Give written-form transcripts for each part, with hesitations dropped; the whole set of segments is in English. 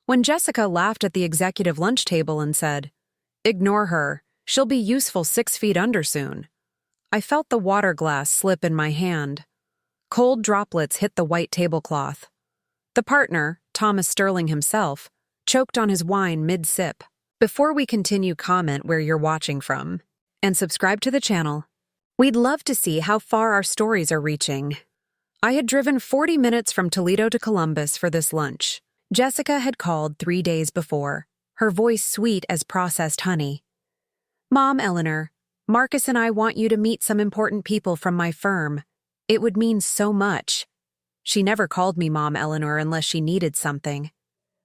when Jessica laughed at the executive lunch table and said, "Ignore her. She'll be useful 6 feet under soon." I felt the water glass slip in my hand. Cold droplets hit the white tablecloth. The partner, Thomas Sterling himself, choked on his wine mid-sip. Before we continue, comment where you're watching from, and subscribe to the channel. We'd love to see how far our stories are reaching. I had driven 40 minutes from Toledo to Columbus for this lunch. Jessica had called 3 days before, her voice sweet as processed honey. "Mom, Eleanor, Marcus and I want you to meet some important people from my firm. It would mean so much." She never called me Mom Eleanor unless she needed something.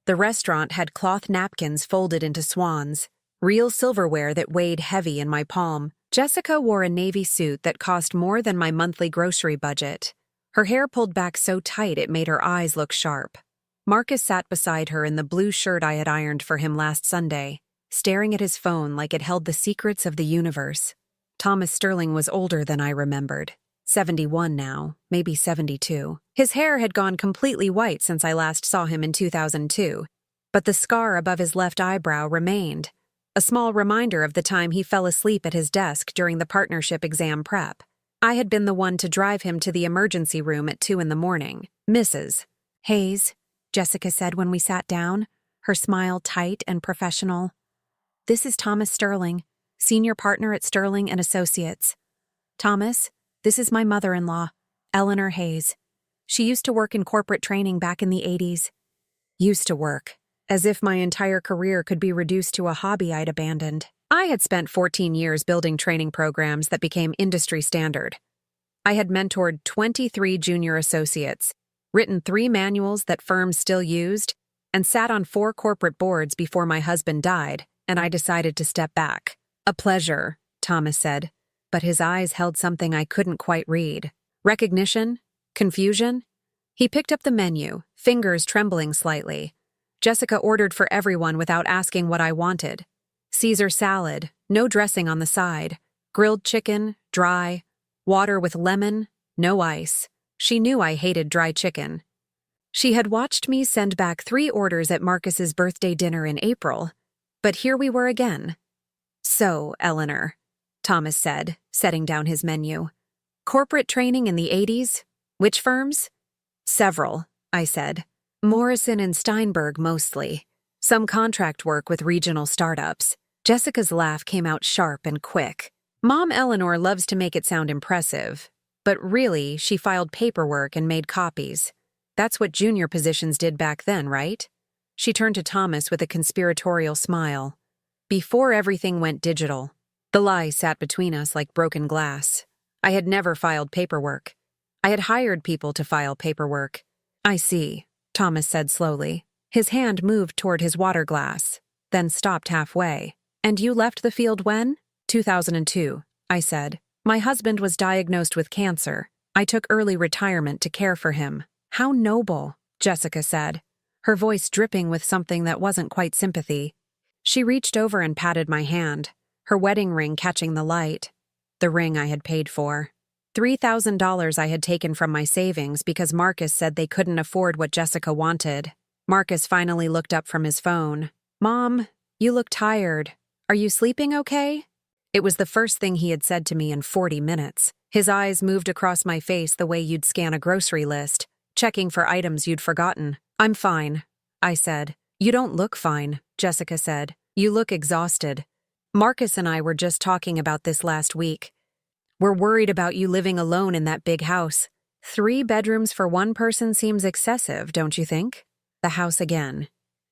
The restaurant had cloth napkins folded into swans, real silverware that weighed heavy in my palm. Jessica wore a navy suit that cost more than my monthly grocery budget. Her hair pulled back so tight it made her eyes look sharp. Marcus sat beside her in the blue shirt I had ironed for him last Sunday, staring at his phone like it held the secrets of the universe. Thomas Sterling was older than I remembered. 71 now, maybe 72. His hair had gone completely white since I last saw him in 2002, but the scar above his left eyebrow remained, a small reminder of the time he fell asleep at his desk during the partnership exam prep. I had been the one to drive him to the emergency room at 2 in the morning. "Mrs. Hayes," Jessica said when we sat down, her smile tight and professional. "This is Thomas Sterling, senior partner at Sterling and Associates. Thomas, this is my mother-in-law, Eleanor Hayes. She used to work in corporate training back in the 80s. Used to work, as if my entire career could be reduced to a hobby I'd abandoned. I had spent 14 years building training programs that became industry standard. I had mentored 23 junior associates, written 3 manuals that firms still used, and sat on 4 corporate boards before my husband died, and I decided to step back. "A pleasure," Thomas said, but his eyes held something I couldn't quite read. Recognition? Confusion? He picked up the menu, fingers trembling slightly. Jessica ordered for everyone without asking what I wanted. Caesar salad, no dressing on the side, grilled chicken, dry, water with lemon, no ice. She knew I hated dry chicken. She had watched me send back 3 orders at Marcus's birthday dinner in April, but here we were again. "So, Eleanor," Thomas said, setting down his menu. "Corporate training in the 80s? Which firms?" "Several," I said. "Morrison and Steinberg mostly. Some contract work with regional startups." Jessica's laugh came out sharp and quick. "Mom Eleanor loves to make it sound impressive, but really, she filed paperwork and made copies. That's what junior positions did back then, right?" She turned to Thomas with a conspiratorial smile. "Before everything went digital." The lie sat between us like broken glass. I had never filed paperwork. I had hired people to file paperwork. "I see," Thomas said slowly. His hand moved toward his water glass, then stopped halfway. "And you left the field when?" 2002, I said. "My husband was diagnosed with cancer. I took early retirement to care for him." "How noble," Jessica said, her voice dripping with something that wasn't quite sympathy. She reached over and patted my hand, her wedding ring catching the light. The ring I had paid for. $3,000 I had taken from my savings because Marcus said they couldn't afford what Jessica wanted. Marcus finally looked up from his phone. "Mom, you look tired. Are you sleeping okay?" It was the first thing he had said to me in 40 minutes. His eyes moved across my face the way you'd scan a grocery list, checking for items you'd forgotten. "I'm fine," I said. "You don't look fine," Jessica said. "You look exhausted. Marcus and I were just talking about this last week. We're worried about you living alone in that big house. 3 bedrooms for one person seems excessive, don't you think?" The house again.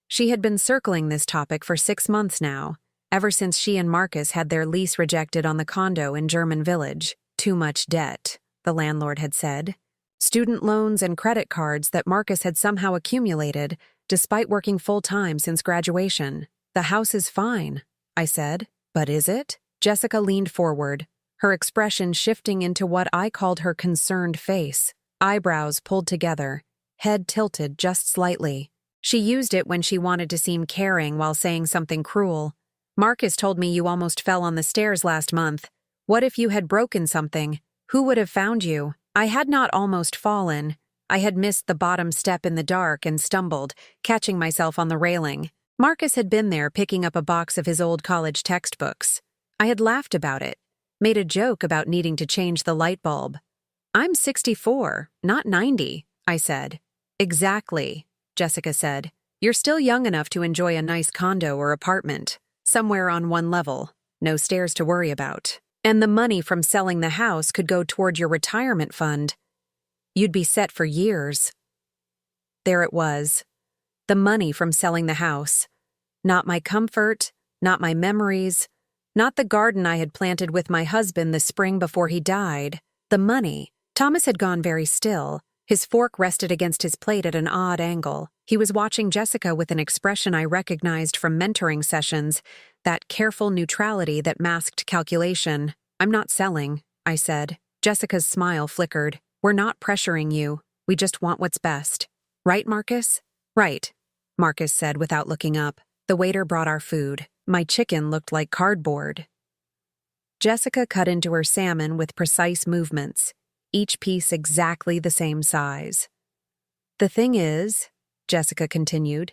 She had been circling this topic for 6 months now, ever since she and Marcus had their lease rejected on the condo in German Village. "Too much debt," the landlord had said. Student loans and credit cards that Marcus had somehow accumulated, despite working full-time since graduation. "The house is fine," I said. "But is it?" Jessica leaned forward, her expression shifting into what I called her concerned face, eyebrows pulled together, head tilted just slightly. She used it when she wanted to seem caring while saying something cruel. "Marcus told me you almost fell on the stairs last month. What if you had broken something? Who would have found you?" I had not almost fallen. I had missed the bottom step in the dark and stumbled, catching myself on the railing. Marcus had been there picking up a box of his old college textbooks. I had laughed about it, made a joke about needing to change the light bulb. "I'm 64, not 90, I said. "Exactly," Jessica said. "You're still young enough to enjoy a nice condo or apartment, somewhere on one level, no stairs to worry about. And the money from selling the house could go toward your retirement fund. You'd be set for years." There it was. The money from selling the house. Not my comfort, not my memories, not the garden I had planted with my husband the spring before he died. The money. Thomas had gone very still. His fork rested against his plate at an odd angle. He was watching Jessica with an expression I recognized from mentoring sessions, that careful neutrality that masked calculation. "I'm not selling," I said. Jessica's smile flickered. "We're not pressuring you. We just want what's best. Right, Marcus?" "Right," Marcus said without looking up. The waiter brought our food. My chicken looked like cardboard. Jessica cut into her salmon with precise movements, each piece exactly the same size. "The thing is," Jessica continued,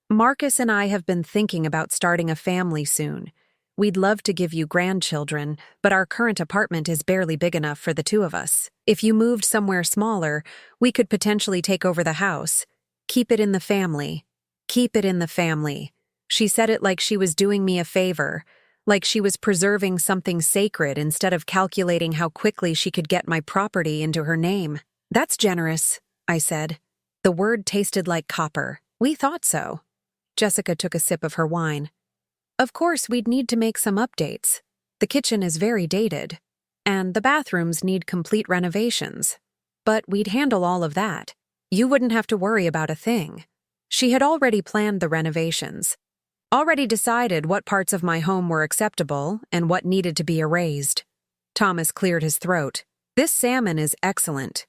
"Marcus and I have been thinking about starting a family soon. We'd love to give you grandchildren, but our current apartment is barely big enough for the two of us. If you moved somewhere smaller, we could potentially take over the house. Keep it in the family. Keep it in the family." She said it like she was doing me a favor, like she was preserving something sacred instead of calculating how quickly she could get my property into her name. "That's generous," I said. The word tasted like copper. "We thought so." Jessica took a sip of her wine. "Of course, we'd need to make some updates. The kitchen is very dated, and the bathrooms need complete renovations. But we'd handle all of that. You wouldn't have to worry about a thing." She had already planned the renovations, already decided what parts of my home were acceptable and what needed to be erased. Thomas cleared his throat. "This salmon is excellent.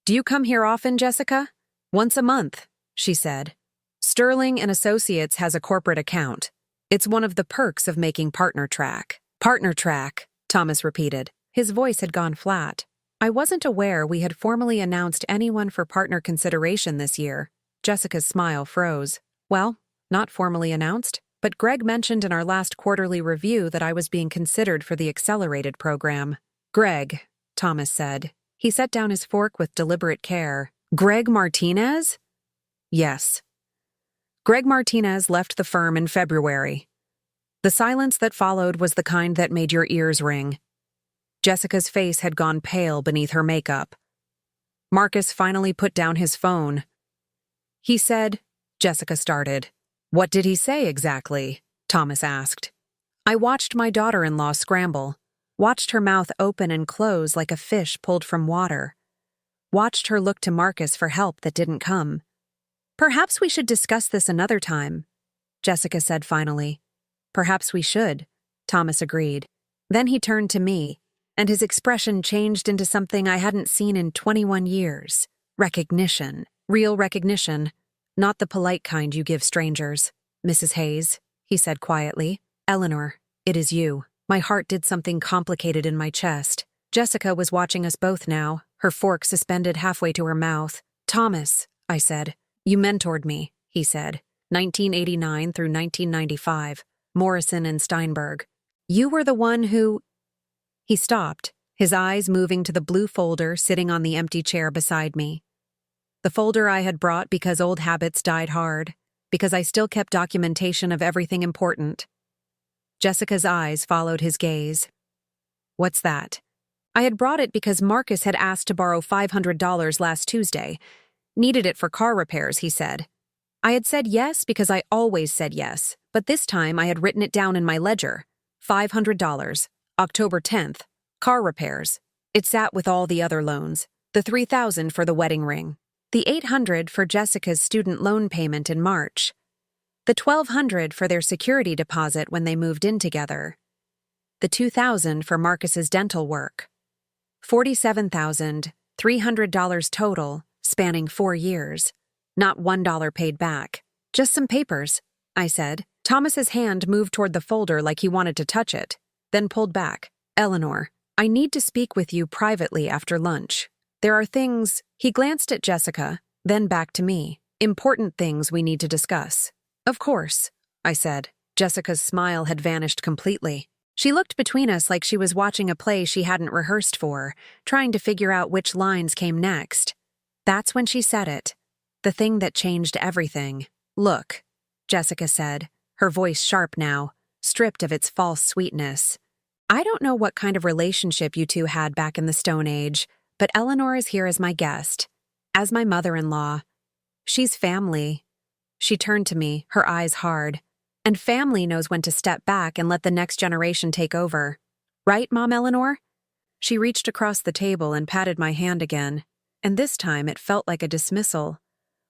Do you come here often, Jessica?" "Once a month," she said. "Sterling and Associates has a corporate account. It's one of the perks of making Partner Track." "Partner Track," Thomas repeated. His voice had gone flat. I wasn't aware we had formally announced anyone for partner consideration this year. Jessica's smile froze. "Well, not formally announced, but Greg mentioned in our last quarterly review that I was being considered for the accelerated program." "Greg," Thomas said. He set down his fork with deliberate care. "Greg Martinez?" "Yes." Greg Martinez left the firm in February. The silence that followed was the kind that made your ears ring. Jessica's face had gone pale beneath her makeup. Marcus finally put down his phone. "He said," Jessica started. "What did he say exactly?" Thomas asked. I watched my daughter-in-law scramble, watched her mouth open and close like a fish pulled from water, watched her look to Marcus for help that didn't come. "Perhaps we should discuss this another time," Jessica said finally. "Perhaps we should," Thomas agreed. Then he turned to me, and his expression changed into something I hadn't seen in 21 years. Recognition. Real recognition. "Not the polite kind you give strangers, Mrs. Hayes," he said quietly. "Eleanor, it is you." My heart did something complicated in my chest. Jessica was watching us both now, her fork suspended halfway to her mouth. "Thomas," I said. "You mentored me," he said. 1989 through 1995, Morrison and Steinberg. "You were the one who—" He stopped, his eyes moving to the blue folder sitting on the empty chair beside me. The folder I had brought because old habits died hard, because I still kept documentation of everything important. Jessica's eyes followed his gaze. "What's that?" I had brought it because Marcus had asked to borrow $500 last Tuesday. Needed it for car repairs, he said. I had said yes because I always said yes, but this time I had written it down in my ledger. $500, October 10th, car repairs. It sat with all the other loans, the $3,000 for the wedding ring, the $800 for Jessica's student loan payment in March, the $1,200 for their security deposit when they moved in together, the $2,000 for Marcus's dental work, $47,300 total, spanning 4 years. Not $1 paid back. "Just some papers," I said. Thomas's hand moved toward the folder like he wanted to touch it, then pulled back. "Eleanor, I need to speak with you privately after lunch." There are things, he glanced at Jessica, then back to me, important things we need to discuss. Of course, I said. Jessica's smile had vanished completely. She looked between us like she was watching a play she hadn't rehearsed for, trying to figure out which lines came next. That's when she said it. The thing that changed everything. Look, Jessica said, her voice sharp now, stripped of its false sweetness. I don't know what kind of relationship you two had back in the Stone Age, but Eleanor is here as my guest, as my mother-in-law. She's family. She turned to me, her eyes hard. And family knows when to step back and let the next generation take over. Right, Mom Eleanor? She reached across the table and patted my hand again, and this time it felt like a dismissal,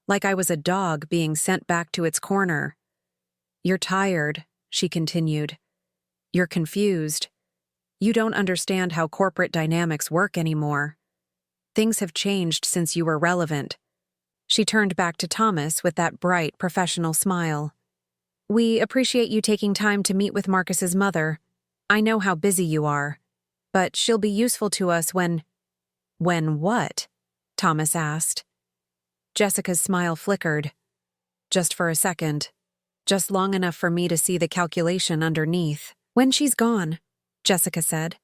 like I was a dog being sent back to its corner. You're tired, she continued. You're confused. You don't understand how corporate dynamics work anymore. Things have changed since you were relevant. She turned back to Thomas with that bright, professional smile. We appreciate you taking time to meet with Marcus's mother. I know how busy you are, but she'll be useful to us when... When what? Thomas asked. Jessica's smile flickered. Just for a second. Just long enough for me to see the calculation underneath. When she's gone, Jessica said.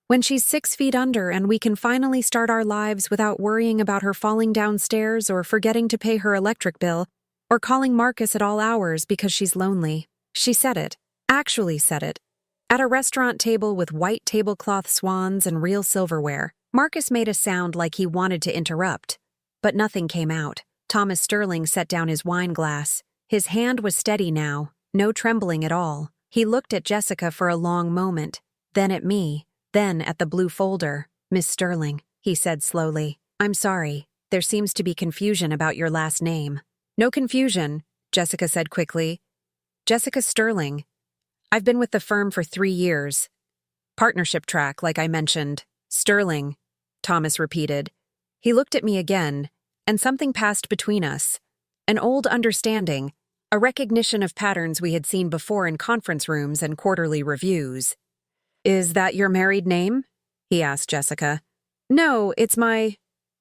When she's 6 feet under and we can finally start our lives without worrying about her falling downstairs or forgetting to pay her electric bill, or calling Marcus at all hours because she's lonely. She said it, actually said it. At a restaurant table with white tablecloth swans and real silverware, Marcus made a sound like he wanted to interrupt, but nothing came out. Thomas Sterling set down his wine glass. His hand was steady now, no trembling at all. He looked at Jessica for a long moment, then at me, then at the blue folder. Miss Sterling, he said slowly. I'm sorry, there seems to be confusion about your last name. No confusion, Jessica said quickly. Jessica Sterling. I've been with the firm for 3 years. Partnership track, like I mentioned. Sterling, Thomas repeated. He looked at me again, and something passed between us. An old understanding, a recognition of patterns we had seen before in conference rooms and quarterly reviews. Is that your married name? He asked Jessica. No, it's my...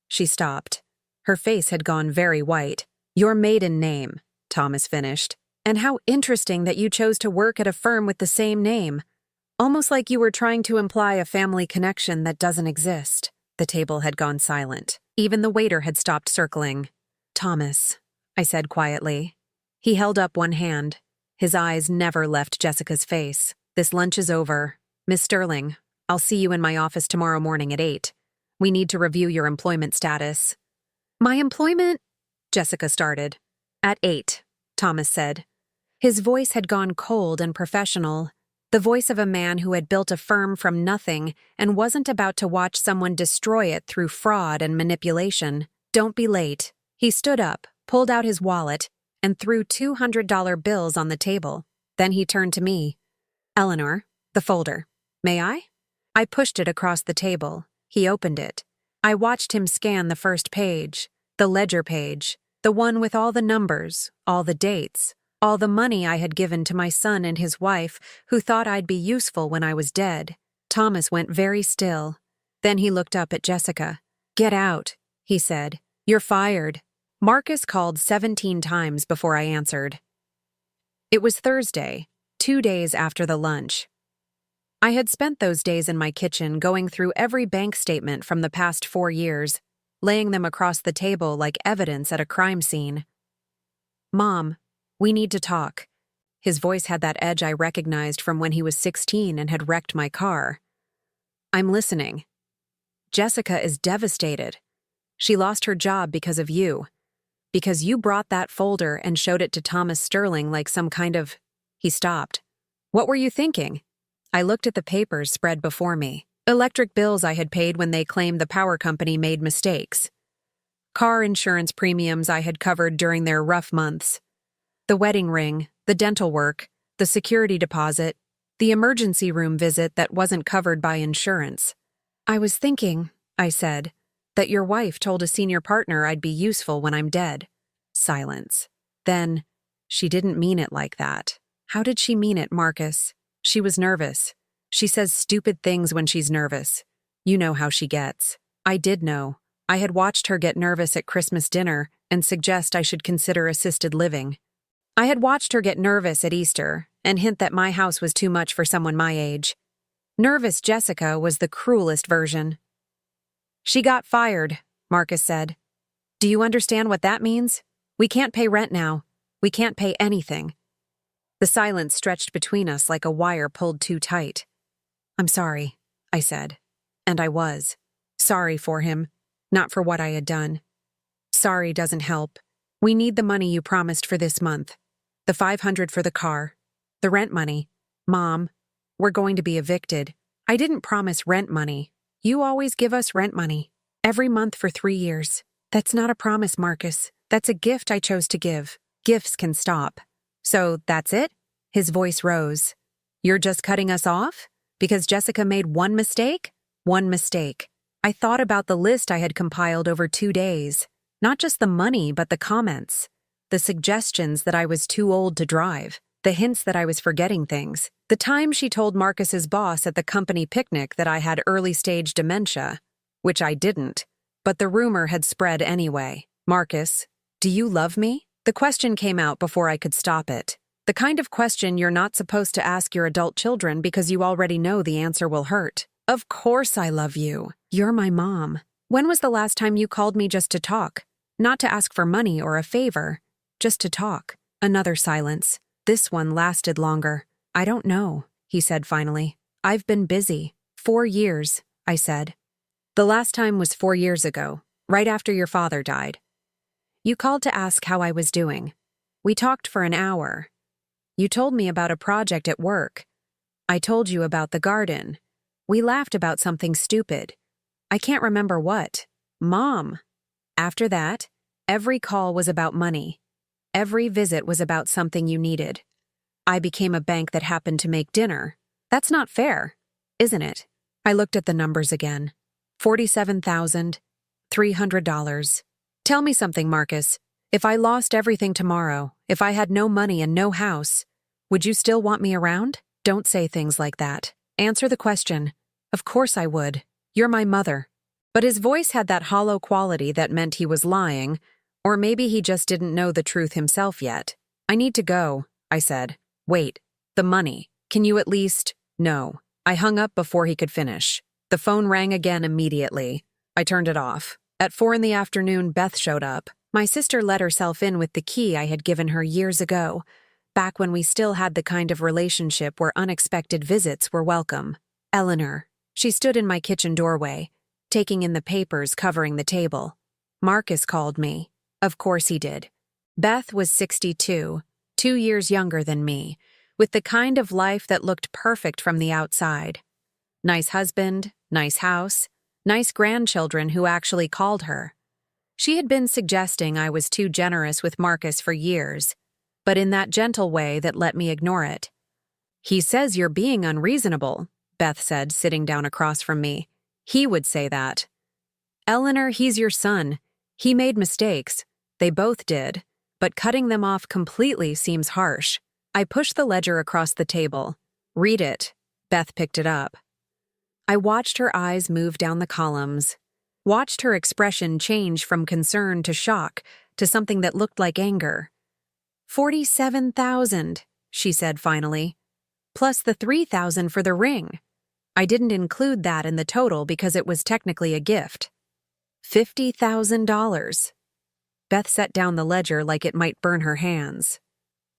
She stopped. Her face had gone very white. Your maiden name, Thomas finished. And how interesting that you chose to work at a firm with the same name. Almost like you were trying to imply a family connection that doesn't exist. The table had gone silent. Even the waiter had stopped circling. Thomas, I said quietly. He held up one hand. His eyes never left Jessica's face. This lunch is over. Miss Sterling, I'll see you in my office tomorrow morning at 8. We need to review your employment status. My employment? Jessica started. At 8, Thomas said. His voice had gone cold and professional, the voice of a man who had built a firm from nothing and wasn't about to watch someone destroy it through fraud and manipulation. Don't be late. He stood up, pulled out his wallet, and threw $200 bills on the table. Then he turned to me. Eleanor, the folder. May I? I pushed it across the table. He opened it. I watched him scan the first page, the ledger page, the one with all the numbers, all the dates, all the money I had given to my son and his wife who thought I'd be useful when I was dead. Thomas went very still. Then he looked up at Jessica. Get out, he said. You're fired. Marcus called 17 times before I answered. It was Thursday, 2 days after the lunch. I had spent those days in my kitchen going through every bank statement from the past 4 years, laying them across the table like evidence at a crime scene. Mom, we need to talk. His voice had that edge I recognized from when he was 16 and had wrecked my car. I'm listening. Jessica is devastated. She lost her job because of you. Because you brought that folder and showed it to Thomas Sterling like some kind of... He stopped. What were you thinking? I looked at the papers spread before me. Electric bills I had paid when they claimed the power company made mistakes. Car insurance premiums I had covered during their rough months. The wedding ring, the dental work, the security deposit, the emergency room visit that wasn't covered by insurance. I was thinking, I said, that your wife told a senior partner I'd be useful when I'm dead. Silence. Then, she didn't mean it like that. How did she mean it, Marcus? She was nervous. She says stupid things when she's nervous. You know how she gets. I did know. I had watched her get nervous at Christmas dinner and suggest I should consider assisted living. I had watched her get nervous at Easter and hint that my house was too much for someone my age. Nervous Jessica was the cruelest version. "She got fired," Marcus said. "Do you understand what that means? We can't pay rent now. We can't pay anything." The silence stretched between us like a wire pulled too tight. "I'm sorry," I said. And I was. Sorry for him, not for what I had done. "Sorry doesn't help. We need the money you promised for this month. The $500 for the car. The rent money. Mom, we're going to be evicted. I didn't promise rent money. You always give us rent money. Every month for 3 years. That's not a promise, Marcus. That's a gift I chose to give. Gifts can stop. So that's it?" His voice rose. "You're just cutting us off? Because Jessica made one mistake?" One mistake. I thought about the list I had compiled over 2 days. Not just the money, but the comments. The suggestions that I was too old to drive. The hints that I was forgetting things. The time she told Marcus's boss at the company picnic that I had early-stage dementia. Which I didn't. But the rumor had spread anyway. "Marcus, do you love me?" The question came out before I could stop it. The kind of question you're not supposed to ask your adult children because you already know the answer will hurt. "Of course I love you. You're my mom. When was the last time you called me just to talk? Not to ask for money or a favor. Just to talk." Another silence. This one lasted longer. "I don't know," he said finally. "I've been busy. 4 years," I said. "The last time was 4 years ago, right after your father died. You called to ask how I was doing. We talked for an hour. You told me about a project at work. I told you about the garden. We laughed about something stupid. I can't remember what. Mom." After that, every call was about money. Every visit was about something you needed. I became a bank that happened to make dinner. That's not fair, isn't it? I looked at the numbers again. $47,300. Tell me something, Marcus. If I lost everything tomorrow, if I had no money and no house, would you still want me around? Don't say things like that. Answer the question. Of course I would. You're my mother. But his voice had that hollow quality that meant he was lying, or maybe he just didn't know the truth himself yet. "I need to go," I said. "Wait, the money. Can you at least—" No. I hung up before he could finish. The phone rang again immediately. I turned it off. At 4 in the afternoon, Beth showed up. My sister let herself in with the key I had given her years ago, back when we still had the kind of relationship where unexpected visits were welcome. Eleanor. She stood in my kitchen doorway, taking in the papers covering the table. Marcus called me. Of course he did. Beth was 62, 2 years younger than me, with the kind of life that looked perfect from the outside. Nice husband, nice house, nice grandchildren who actually called her. She had been suggesting I was too generous with Marcus for years, but in that gentle way that let me ignore it. "He says you're being unreasonable," Beth said, sitting down across from me. "He would say that." "Eleanor, he's your son. He made mistakes. They both did. But cutting them off completely seems harsh." I pushed the ledger across the table. "Read it." Beth picked it up. I watched her eyes move down the columns, watched her expression change from concern to shock to something that looked like anger. $47,000, she said finally, plus the $3,000 for the ring. I didn't include that in the total because it was technically a gift. $50,000. Beth set down the ledger like it might burn her hands.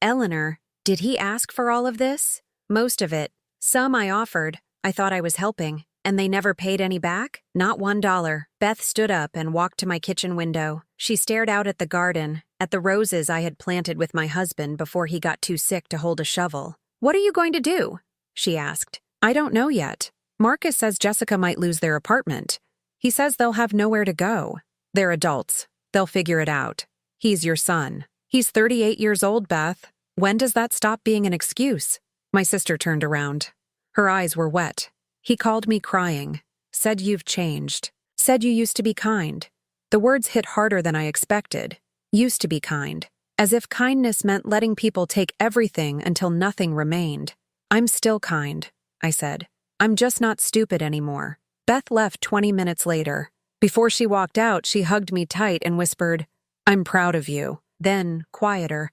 "Eleanor, did he ask for all of this?" "Most of it. Some I offered. I thought I was helping. And they never paid any back? Not $1. Beth stood up and walked to my kitchen window. She stared out at the garden, at the roses I had planted with my husband before he got too sick to hold a shovel. "What are you going to do?" she asked. "I don't know yet. Marcus says Jessica might lose their apartment. He says they'll have nowhere to go. They're adults. They'll figure it out. He's your son. He's 38 years old, Beth. When does that stop being an excuse?" My sister turned around. Her eyes were wet. "He called me crying. Said you've changed. Said you used to be kind." The words hit harder than I expected. Used to be kind. As if kindness meant letting people take everything until nothing remained. "I'm still kind," I said. "I'm just not stupid anymore." Beth left 20 minutes later. Before she walked out, she hugged me tight and whispered, "I'm proud of you." Then, quieter,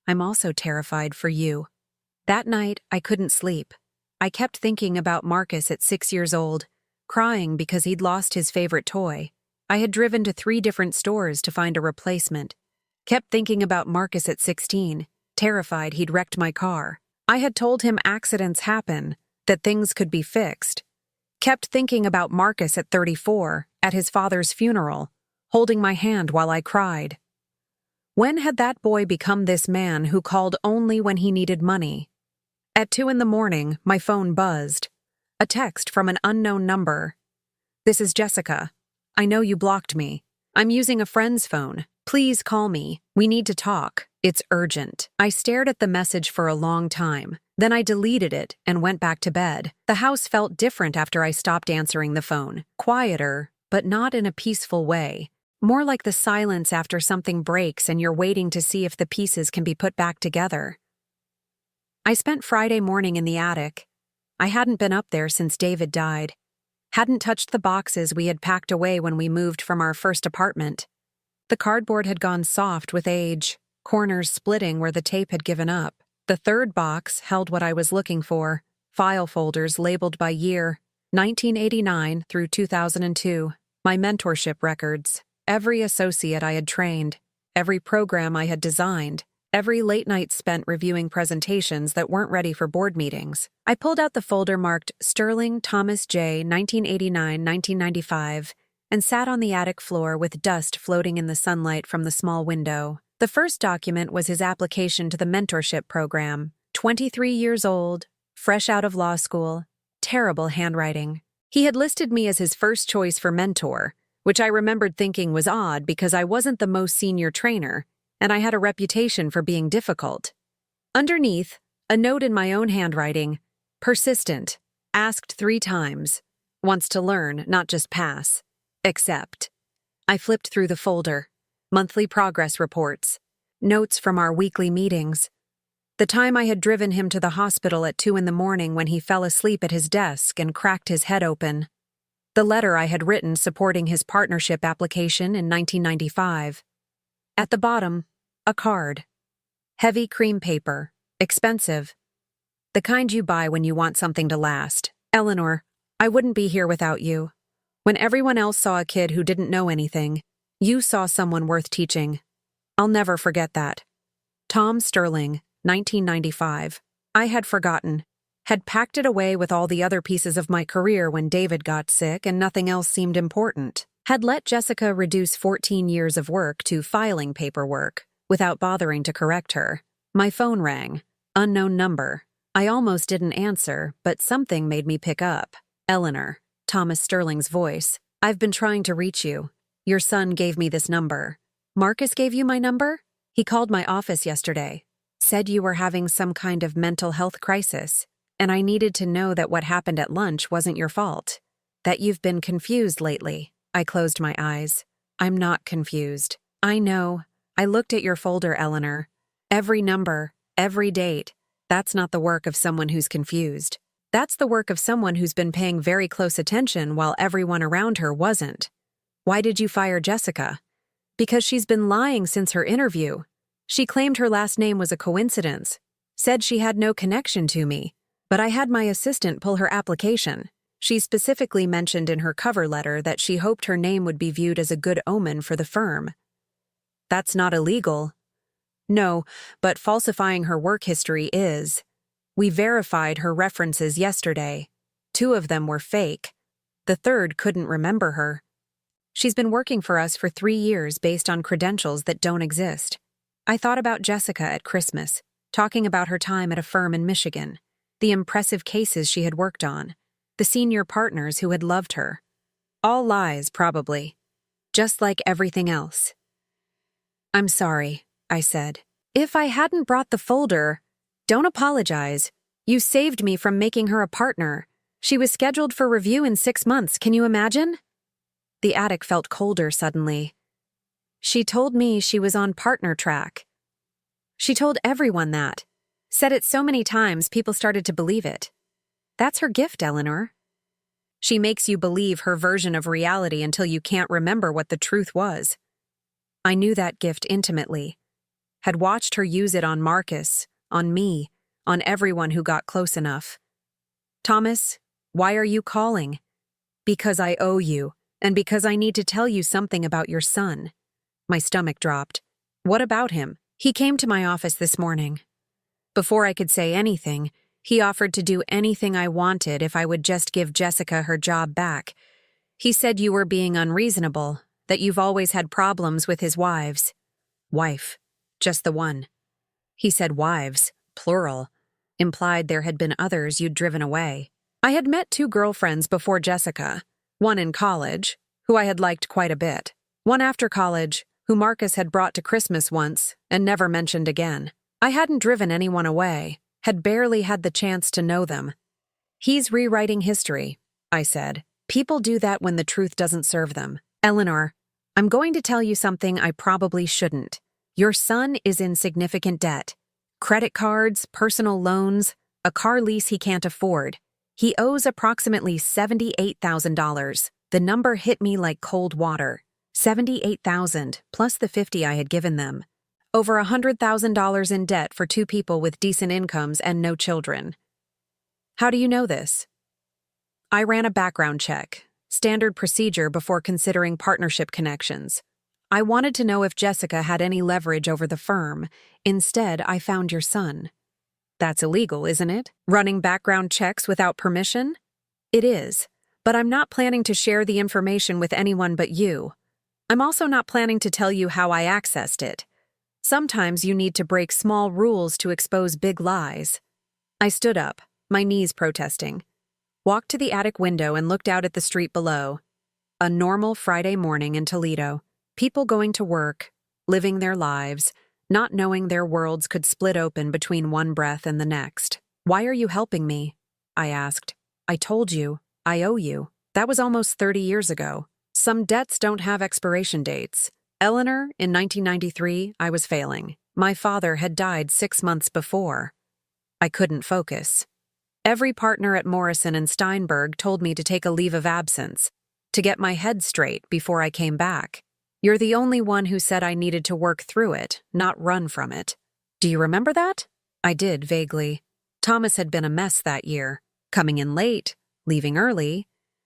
"I'm also terrified for you." That night, I couldn't sleep. I kept thinking about Marcus at 6 years old, crying because he'd lost his favorite toy. I had driven to 3 different stores to find a replacement. Kept thinking about Marcus at 16, terrified he'd wrecked my car. I had told him accidents happen, that things could be fixed. Kept thinking about Marcus at 34, at his father's funeral, holding my hand while I cried. When had that boy become this man who called only when he needed money? At 2 in the morning, my phone buzzed. A text from an unknown number. "This is Jessica. I know you blocked me. I'm using a friend's phone. Please call me. We need to talk. It's urgent." I stared at the message for a long time. Then I deleted it and went back to bed. The house felt different after I stopped answering the phone. Quieter, but not in a peaceful way. More like the silence after something breaks and you're waiting to see if the pieces can be put back together. I spent Friday morning in the attic. I hadn't been up there since David died. Hadn't touched the boxes we had packed away when we moved from our first apartment. The cardboard had gone soft with age, corners splitting where the tape had given up. The third box held what I was looking for, file folders labeled by year, 1989 through 2002, my mentorship records, every associate I had trained, every program I had designed, every late night spent reviewing presentations that weren't ready for board meetings. I pulled out the folder marked Sterling Thomas J. 1989-1995 and sat on the attic floor with dust floating in the sunlight from the small window. The first document was his application to the mentorship program. 23 years old, fresh out of law school, terrible handwriting. He had listed me as his first choice for mentor, which I remembered thinking was odd because I wasn't the most senior trainer, and I had a reputation for being difficult. Underneath, a note in my own handwriting, persistent, asked 3 times, wants to learn, not just pass, accept. I flipped through the folder. Monthly progress reports, notes from our weekly meetings, the time I had driven him to the hospital at 2 in the morning when he fell asleep at his desk and cracked his head open, the letter I had written supporting his partnership application in 1995. At the bottom, a card. Heavy cream paper, expensive. The kind you buy when you want something to last. "Eleanor, I wouldn't be here without you. When everyone else saw a kid who didn't know anything, you saw someone worth teaching. I'll never forget that. Tom Sterling, 1995. I had forgotten. Had packed it away with all the other pieces of my career when David got sick and nothing else seemed important. Had let Jessica reduce 14 years of work to filing paperwork without bothering to correct her. My phone rang. Unknown number. I almost didn't answer, but something made me pick up. Eleanor, Thomas Sterling's voice. "I've been trying to reach you. Your son gave me this number." "Marcus gave you my number?" "He called my office yesterday. Said you were having some kind of mental health crisis, and I needed to know that what happened at lunch wasn't your fault. That you've been confused lately." I closed my eyes. "I'm not confused. I know. I looked at your folder, Eleanor. Every number, every date. That's not the work of someone who's confused. That's the work of someone who's been paying very close attention while everyone around her wasn't. Why did you fire Jessica?" "Because she's been lying since her interview. She claimed her last name was a coincidence. Said she had no connection to me. But I had my assistant pull her application. She specifically mentioned in her cover letter that she hoped her name would be viewed as a good omen for the firm." "That's not illegal." "No, but falsifying her work history is. We verified her references yesterday. 2 of them were fake. The third couldn't remember her. She's been working for us for 3 years based on credentials that don't exist. I thought about Jessica at Christmas, talking about her time at a firm in Michigan, the impressive cases she had worked on, the senior partners who had loved her. All lies, probably. Just like everything else." "I'm sorry," I said. "If I hadn't brought the folder..." "Don't apologize. You saved me from making her a partner. She was scheduled for review in 6 months, can you imagine?" The attic felt colder suddenly. "She told me she was on partner track. She told everyone that. Said it so many times people started to believe it. That's her gift, Eleanor." She makes you believe her version of reality until you can't remember what the truth was. I knew that gift intimately. Had watched her use it on Marcus, on me, on everyone who got close enough. Thomas, why are you calling? Because I owe you, and because I need to tell you something about your son. My stomach dropped. What about him? He came to my office this morning. Before I could say anything, he offered to do anything I wanted if I would just give Jessica her job back. He said you were being unreasonable, that you've always had problems with his wives. Wife. Just the one. He said wives, plural, implied there had been others you'd driven away. I had met 2 girlfriends before Jessica, one in college, who I had liked quite a bit, one after college, who Marcus had brought to Christmas once and never mentioned again. I hadn't driven anyone away, had barely had the chance to know them. He's rewriting history, I said. People do that when the truth doesn't serve them. Eleanor, I'm going to tell you something I probably shouldn't. Your son is in significant debt. Credit cards, personal loans, a car lease he can't afford. He owes approximately $78,000. The number hit me like cold water. $78,000 plus the $50,000 I had given them. Over $100,000 in debt for 2 people with decent incomes and no children. How do you know this? I ran a background check, standard procedure before considering partnership connections. I wanted to know if Jessica had any leverage over the firm. Instead, I found your son. That's illegal, isn't it? Running background checks without permission? It is, but I'm not planning to share the information with anyone but you. I'm also not planning to tell you how I accessed it. Sometimes you need to break small rules to expose big lies. I stood up, my knees protesting, walked to the attic window and looked out at the street below. A normal Friday morning in Toledo. People going to work, living their lives, not knowing their worlds could split open between one breath and the next. Why are you helping me? I asked. I told you, I owe you. That was almost 30 years ago. Some debts don't have expiration dates. Eleanor, in 1993, I was failing. My father had died 6 months before. I couldn't focus. Every partner at Morrison and Steinberg told me to take a leave of absence, to get my head straight before I came back. You're the only one who said I needed to work through it, not run from it. Do you remember that? I did, vaguely. Thomas had been a mess that year, coming in late, leaving early,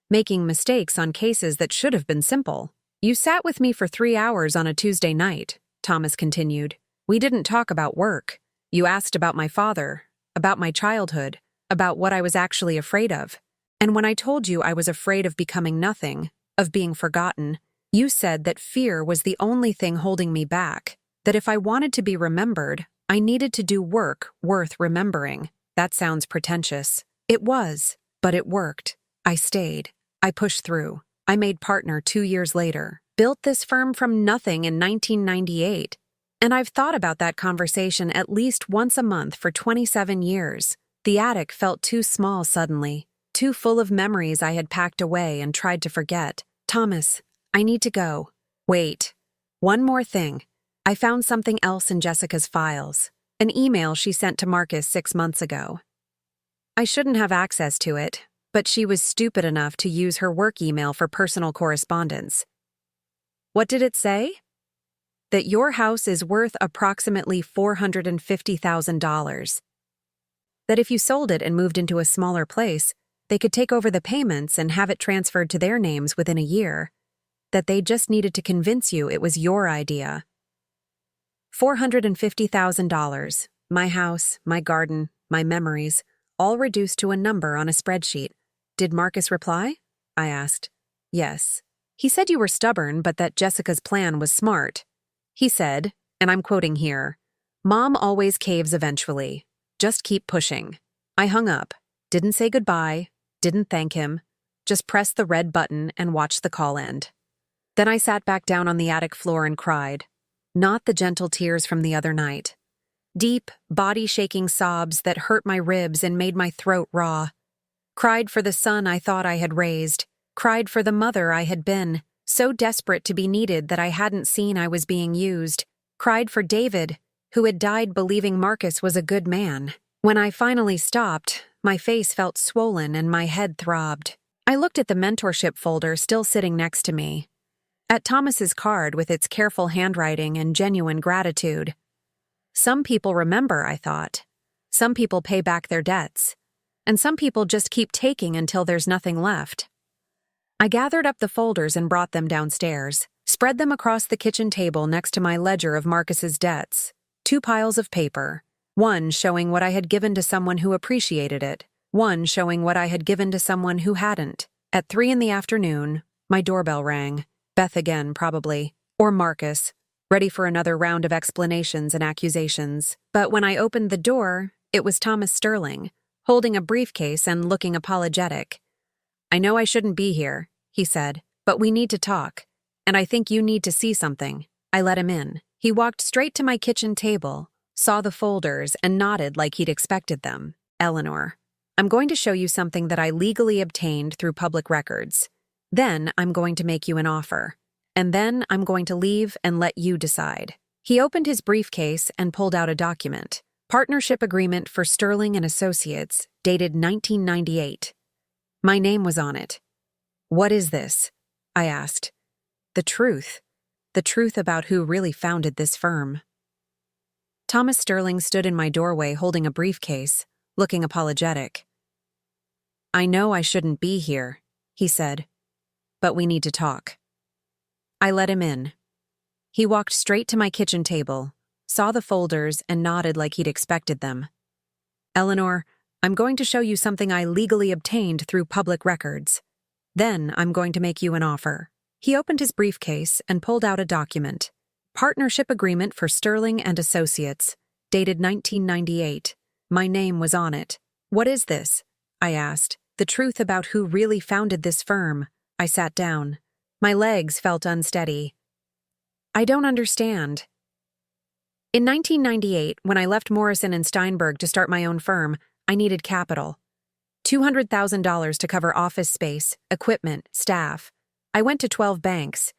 making mistakes on cases that should have been simple. You sat with me for 3 hours on a Tuesday night, Thomas continued. We didn't talk about work. You asked about my father, about my childhood, about what I was actually afraid of. And when I told you I was afraid of becoming nothing, of being forgotten, you said that fear was the only thing holding me back, that if I wanted to be remembered, I needed to do work worth remembering. That sounds pretentious. It was, but it worked. I stayed. I pushed through. I made partner 2 years later, built this firm from nothing in 1998. And I've thought about that conversation at least once a month for 27 years. The attic felt too small suddenly, too full of memories I had packed away and tried to forget. Thomas, I need to go. Wait. One more thing. I found something else in Jessica's files. An email she sent to Marcus 6 months ago. I shouldn't have access to it, but she was stupid enough to use her work email for personal correspondence. What did it say? That your house is worth approximately $450,000. That if you sold it and moved into a smaller place, they could take over the payments and have it transferred to their names within a year. That they just needed to convince you it was your idea. $450,000, my house, my garden, my memories, all reduced to a number on a spreadsheet. Did Marcus reply? I asked. Yes. He said you were stubborn, but that Jessica's plan was smart. He said, and I'm quoting here, "Mom always caves eventually. Just keep pushing." I hung up, didn't say goodbye, didn't thank him, just pressed the red button and watched the call end. Then I sat back down on the attic floor and cried. Not the gentle tears from the other night. Deep, body-shaking sobs that hurt my ribs and made my throat raw. Cried for the son I thought I had raised. Cried for the mother I had been, so desperate to be needed that I hadn't seen I was being used. Cried for David, who had died believing Marcus was a good man. When I finally stopped, my face felt swollen and my head throbbed. I looked at the mentorship folder still sitting next to me, at Thomas's card with its careful handwriting and genuine gratitude. Some people remember, I thought. Some people pay back their debts. And some people just keep taking until there's nothing left. I gathered up the folders and brought them downstairs, spread them across the kitchen table next to my ledger of Marcus's debts. 2 piles of paper, one showing what I had given to someone who appreciated it, one showing what I had given to someone who hadn't. At 3 in the afternoon, my doorbell rang. Beth again, probably. Or Marcus, ready for another round of explanations and accusations. But when I opened the door, it was Thomas Sterling, holding a briefcase and looking apologetic. "I know I shouldn't be here," he said, "but we need to talk. And I think you need to see something." I let him in. He walked straight to my kitchen table, saw the folders, and nodded like he'd expected them. "Eleanor, I'm going to show you something that I legally obtained through public records. Then I'm going to make you an offer. And then I'm going to leave and let you decide." He opened his briefcase and pulled out a document. Partnership agreement for Sterling and Associates, dated 1998. My name was on it. "What is this?" I asked. The truth about who really founded this firm." Thomas Sterling stood in my doorway holding a briefcase, looking apologetic. "I know I shouldn't be here," he said, "but we need to talk." I let him in. He walked straight to my kitchen table, saw the folders, and nodded like he'd expected them. "Eleanor, I'm going to show you something I legally obtained through public records. Then I'm going to make you an offer." He opened his briefcase and pulled out a document. Partnership agreement for Sterling and Associates, dated 1998. My name was on it. "What is this?" I asked. The truth about who really founded this firm. I sat down. My legs felt unsteady. "I don't understand." In 1998, when I left Morrison and Steinberg to start my own firm, I needed capital. $200,000 to cover office space, equipment, staff. I went to 12 banks.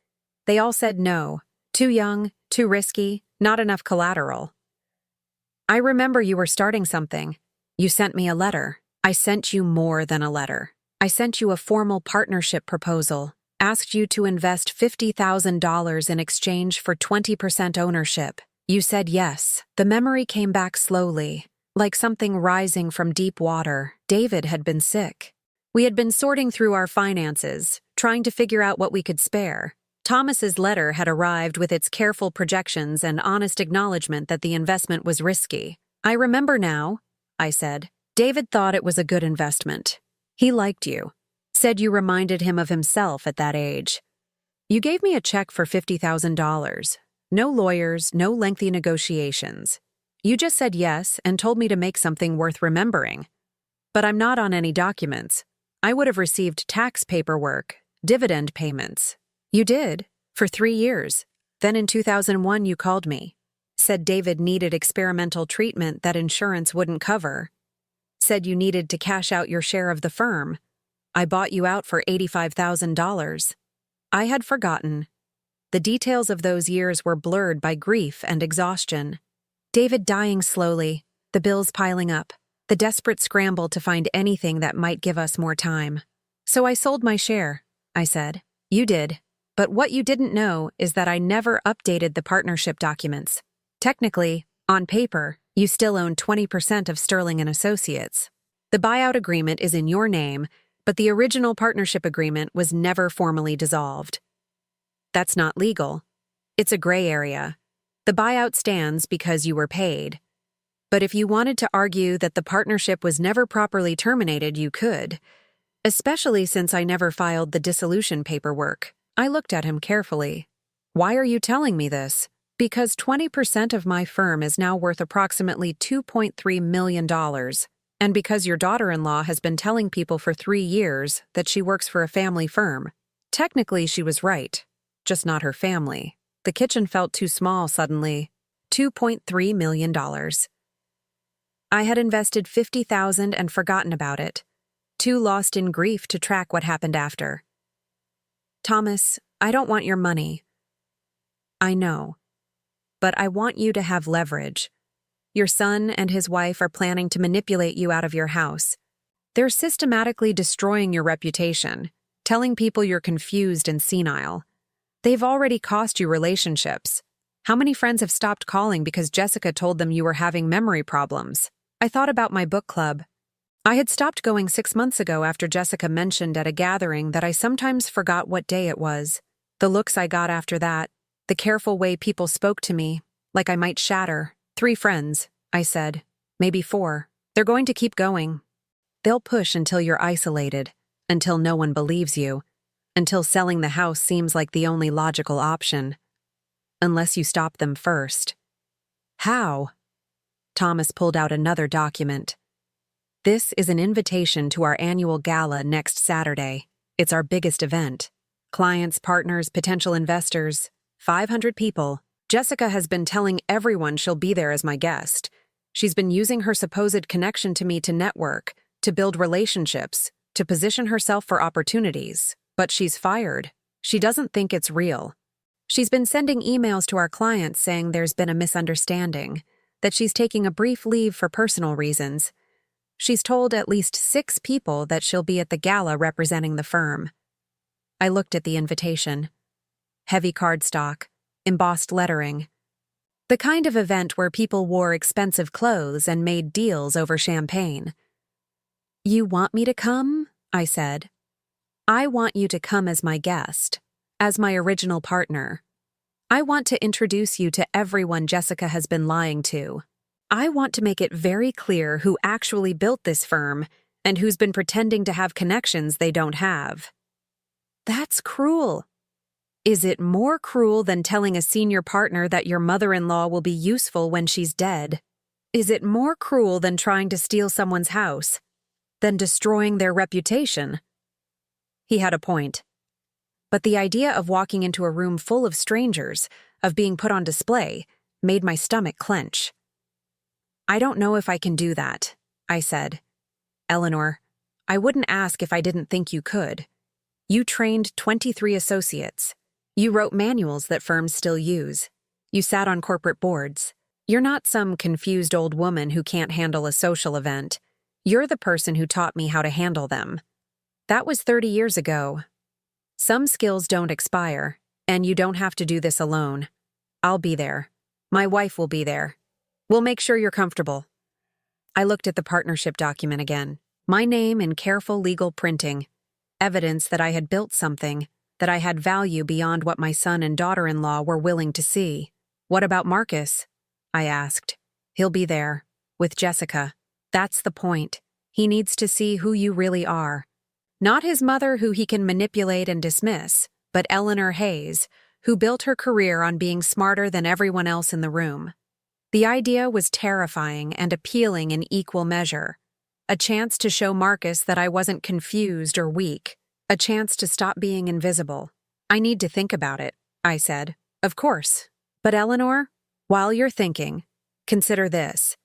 They all said no. Too young, too risky, not enough collateral. "I remember you were starting something. You sent me a letter." "I sent you more than a letter. I sent you a formal partnership proposal, asked you to invest $50,000 in exchange for 20% ownership. You said yes." The memory came back slowly, like something rising from deep water. David had been sick. We had been sorting through our finances, trying to figure out what we could spare. Thomas's letter had arrived with its careful projections and honest acknowledgement that the investment was risky. "I remember now," I said. "David thought it was a good investment. He liked you. Said you reminded him of himself at that age. You gave me a check for $50,000. No lawyers, no lengthy negotiations. You just said yes and told me to make something worth remembering. But I'm not on any documents. I would have received tax paperwork, dividend payments. You did, for 3 years. Then in 2001 you called me. Said David needed experimental treatment that insurance wouldn't cover. Said you needed to cash out your share of the firm. I bought you out for $85,000. I had forgotten. The details of those years were blurred by grief and exhaustion. David dying slowly, the bills piling up, the desperate scramble to find anything that might give us more time. "So I sold my share," I said. "You did. But what you didn't know is that I never updated the partnership documents. Technically, on paper, you still own 20% of Sterling and Associates. The buyout agreement is in your name, but the original partnership agreement was never formally dissolved. That's not legal. It's a gray area. The buyout stands because you were paid. But if you wanted to argue that the partnership was never properly terminated, you could, especially since I never filed the dissolution paperwork." I looked at him carefully. "Why are you telling me this?" "Because 20% of my firm is now worth approximately $2.3 million, and because your daughter-in-law has been telling people for 3 years that she works for a family firm. Technically, she was right, just not her family." The kitchen felt too small suddenly. $2.3 million. I had invested $50,000 and forgotten about it, too lost in grief to track what happened after. "Thomas, I don't want your money." "I know. But I want you to have leverage. Your son and his wife are planning to manipulate you out of your house. They're systematically destroying your reputation, telling people you're confused and senile. They've already cost you relationships. How many friends have stopped calling because Jessica told them you were having memory problems? I thought about my book club. I had stopped going 6 months ago after Jessica mentioned at a gathering that I sometimes forgot what day it was. The looks I got after that, the careful way people spoke to me, like I might shatter. 3 friends, I said. Maybe 4. They're going to keep going. They'll push until you're isolated, until no one believes you, until selling the house seems like the only logical option. Unless you stop them first. How? Thomas pulled out another document. This is an invitation to our annual gala next Saturday. It's our biggest event. Clients, partners, potential investors, 500 people. Jessica has been telling everyone she'll be there as my guest. She's been using her supposed connection to me to network, to build relationships, to position herself for opportunities. But she's fired. She doesn't think it's real. She's been sending emails to our clients saying there's been a misunderstanding, that she's taking a brief leave for personal reasons. She's told at least 6 people that she'll be at the gala representing the firm. I looked at the invitation. Heavy cardstock, embossed lettering. The kind of event where people wore expensive clothes and made deals over champagne. "You want me to come?" I said. "I want you to come as my guest, as my original partner. I want to introduce you to everyone Jessica has been lying to. I want to make it very clear who actually built this firm and who's been pretending to have connections they don't have." That's cruel. Is it more cruel than telling a senior partner that your mother-in-law will be useful when she's dead? Is it more cruel than trying to steal someone's house? Than destroying their reputation? He had a point. But the idea of walking into a room full of strangers, of being put on display, made my stomach clench. "I don't know if I can do that," I said. "Eleanor, I wouldn't ask if I didn't think you could. You trained 23 associates. You wrote manuals that firms still use. You sat on corporate boards. You're not some confused old woman who can't handle a social event. You're the person who taught me how to handle them. That was 30 years ago. Some skills don't expire, and you don't have to do this alone. I'll be there. My wife will be there. We'll make sure you're comfortable." I looked at the partnership document again. My name in careful legal printing. Evidence that I had built something, that I had value beyond what my son and daughter-in-law were willing to see. "What about Marcus?" I asked. "He'll be there, with Jessica. That's the point. He needs to see who you really are. Not his mother who he can manipulate and dismiss, but Eleanor Hayes, who built her career on being smarter than everyone else in the room." The idea was terrifying and appealing in equal measure. A chance to show Marcus that I wasn't confused or weak. A chance to stop being invisible. "I need to think about it," I said. "Of course. But Eleanor, while you're thinking, consider this.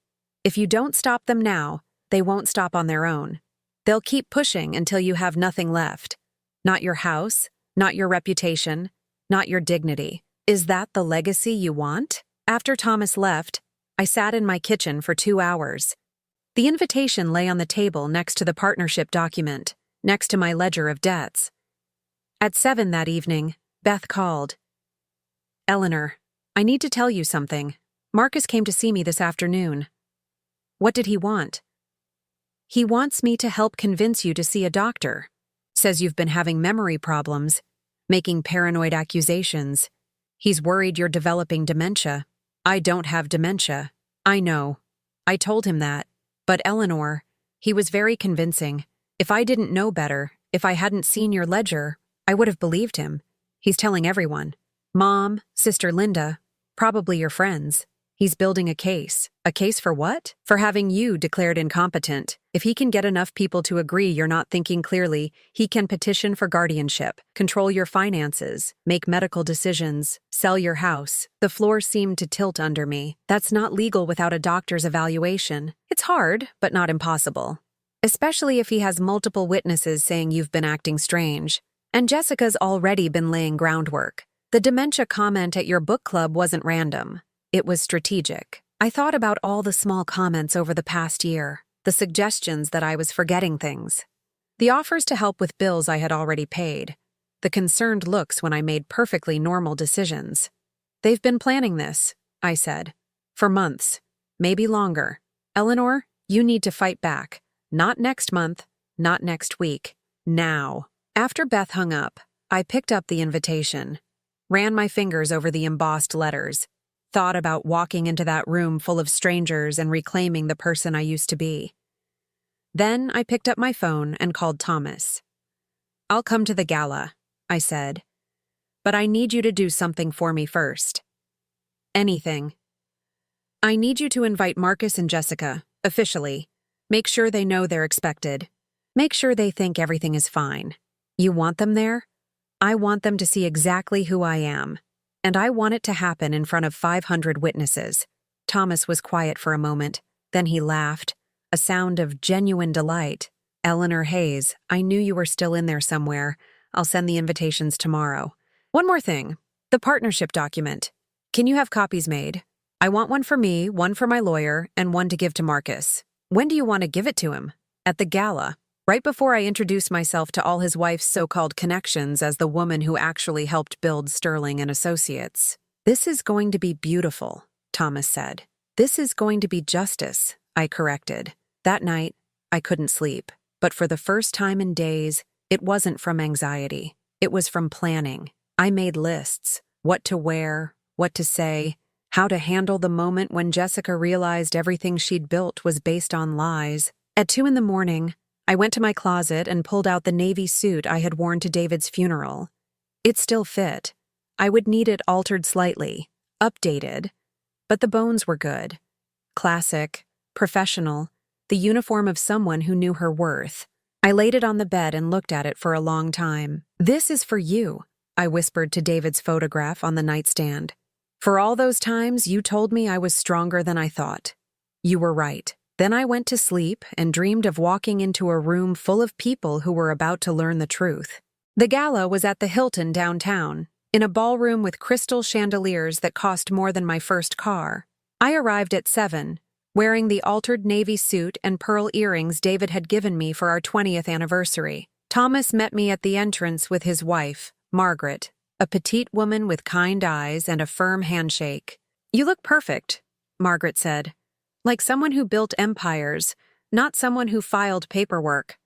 If you don't stop them now, they won't stop on their own. They'll keep pushing until you have nothing left. Not your house, not your reputation, not your dignity. Is that the legacy you want?" After Thomas left, I sat in my kitchen for 2 hours. The invitation lay on the table next to the partnership document, next to my ledger of debts. At 7 that evening, Beth called. "Eleanor, I need to tell you something. Marcus came to see me this afternoon." "What did he want?" "He wants me to help convince you to see a doctor. Says you've been having memory problems, making paranoid accusations. He's worried you're developing dementia." "I don't have dementia. I know." I told him that. But Eleanor, he was very convincing. If I didn't know better, if I hadn't seen your ledger, I would have believed him. He's telling everyone. Mom, Sister Linda, probably your friends. He's building a case. A case for what? For having you declared incompetent. If he can get enough people to agree you're not thinking clearly, he can petition for guardianship, control your finances, make medical decisions, sell your house. The floor seemed to tilt under me. That's not legal without a doctor's evaluation. It's hard, but not impossible. Especially if he has multiple witnesses saying you've been acting strange. And Jessica's already been laying groundwork. The dementia comment at your book club wasn't random. It was strategic. I thought about all the small comments over the past year. the suggestions that I was forgetting things, the offers to help with bills I had already paid, the concerned looks when I made perfectly normal decisions. "They've been planning this," I said, "for months, maybe longer. Eleanor, you need to fight back. Not next month, not next week. Now." After Beth hung up, I picked up the invitation, ran my fingers over the embossed letters, thought about walking into that room full of strangers and reclaiming the person I used to be. Then I picked up my phone and called Thomas. "I'll come to the gala," I said, "but I need you to do something for me first." "Anything." "I need you to invite Marcus and Jessica, officially. Make sure they know they're expected. Make sure they think everything is fine. You want them there? I want them to see exactly who I am. And I want it to happen in front of 500 witnesses." Thomas was quiet for a moment. Then he laughed, a sound of genuine delight. "Eleanor Hayes, I knew you were still in there somewhere. I'll send the invitations tomorrow. One more thing, the partnership document. Can you have copies made? I want one for me, one for my lawyer, and one to give to Marcus. When do you want to give it to him?" "At the gala, right before I introduce myself to all his wife's so-called connections as the woman who actually helped build Sterling and Associates." "This is going to be beautiful," Thomas said. "This is going to be justice," I corrected. That night, I couldn't sleep. But for the first time in days, it wasn't from anxiety. It was from planning. I made lists: what to wear, what to say, how to handle the moment when Jessica realized everything she'd built was based on lies. At 2 a.m, I went to my closet and pulled out the navy suit I had worn to David's funeral. It still fit. I would need it altered slightly, updated, but the bones were good. Classic, professional, the uniform of someone who knew her worth. I laid it on the bed and looked at it for a long time. "This is for you," I whispered to David's photograph on the nightstand. "For all those times you told me I was stronger than I thought. You were right." Then I went to sleep and dreamed of walking into a room full of people who were about to learn the truth. The gala was at the Hilton downtown, in a ballroom with crystal chandeliers that cost more than my first car. I arrived at 7, wearing the altered navy suit and pearl earrings David had given me for our 20th anniversary. Thomas met me at the entrance with his wife, Margaret, a petite woman with kind eyes and a firm handshake. "You look perfect," Margaret said. "Like someone who built empires, not someone who filed paperwork."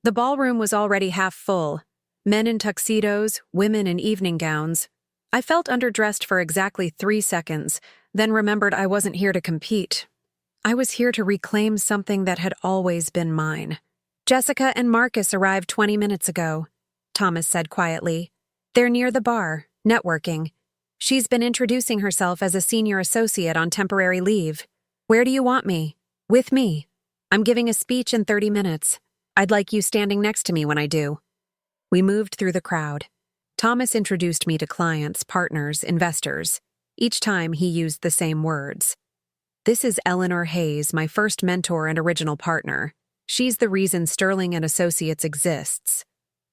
The ballroom was already half full. Men in tuxedos, women in evening gowns. I felt underdressed for exactly 3 seconds, then remembered I wasn't here to compete. I was here to reclaim something that had always been mine. "Jessica and Marcus arrived 20 minutes ago," Thomas said quietly. "They're near the bar, networking. She's been introducing herself as a senior associate on temporary leave. Where do you want me?" "With me. I'm giving a speech in 30 minutes. I'd like you standing next to me when I do." We moved through the crowd. Thomas introduced me to clients, partners, investors. Each time he used the same words. "This is Eleanor Hayes, my first mentor and original partner. She's the reason Sterling and Associates exists."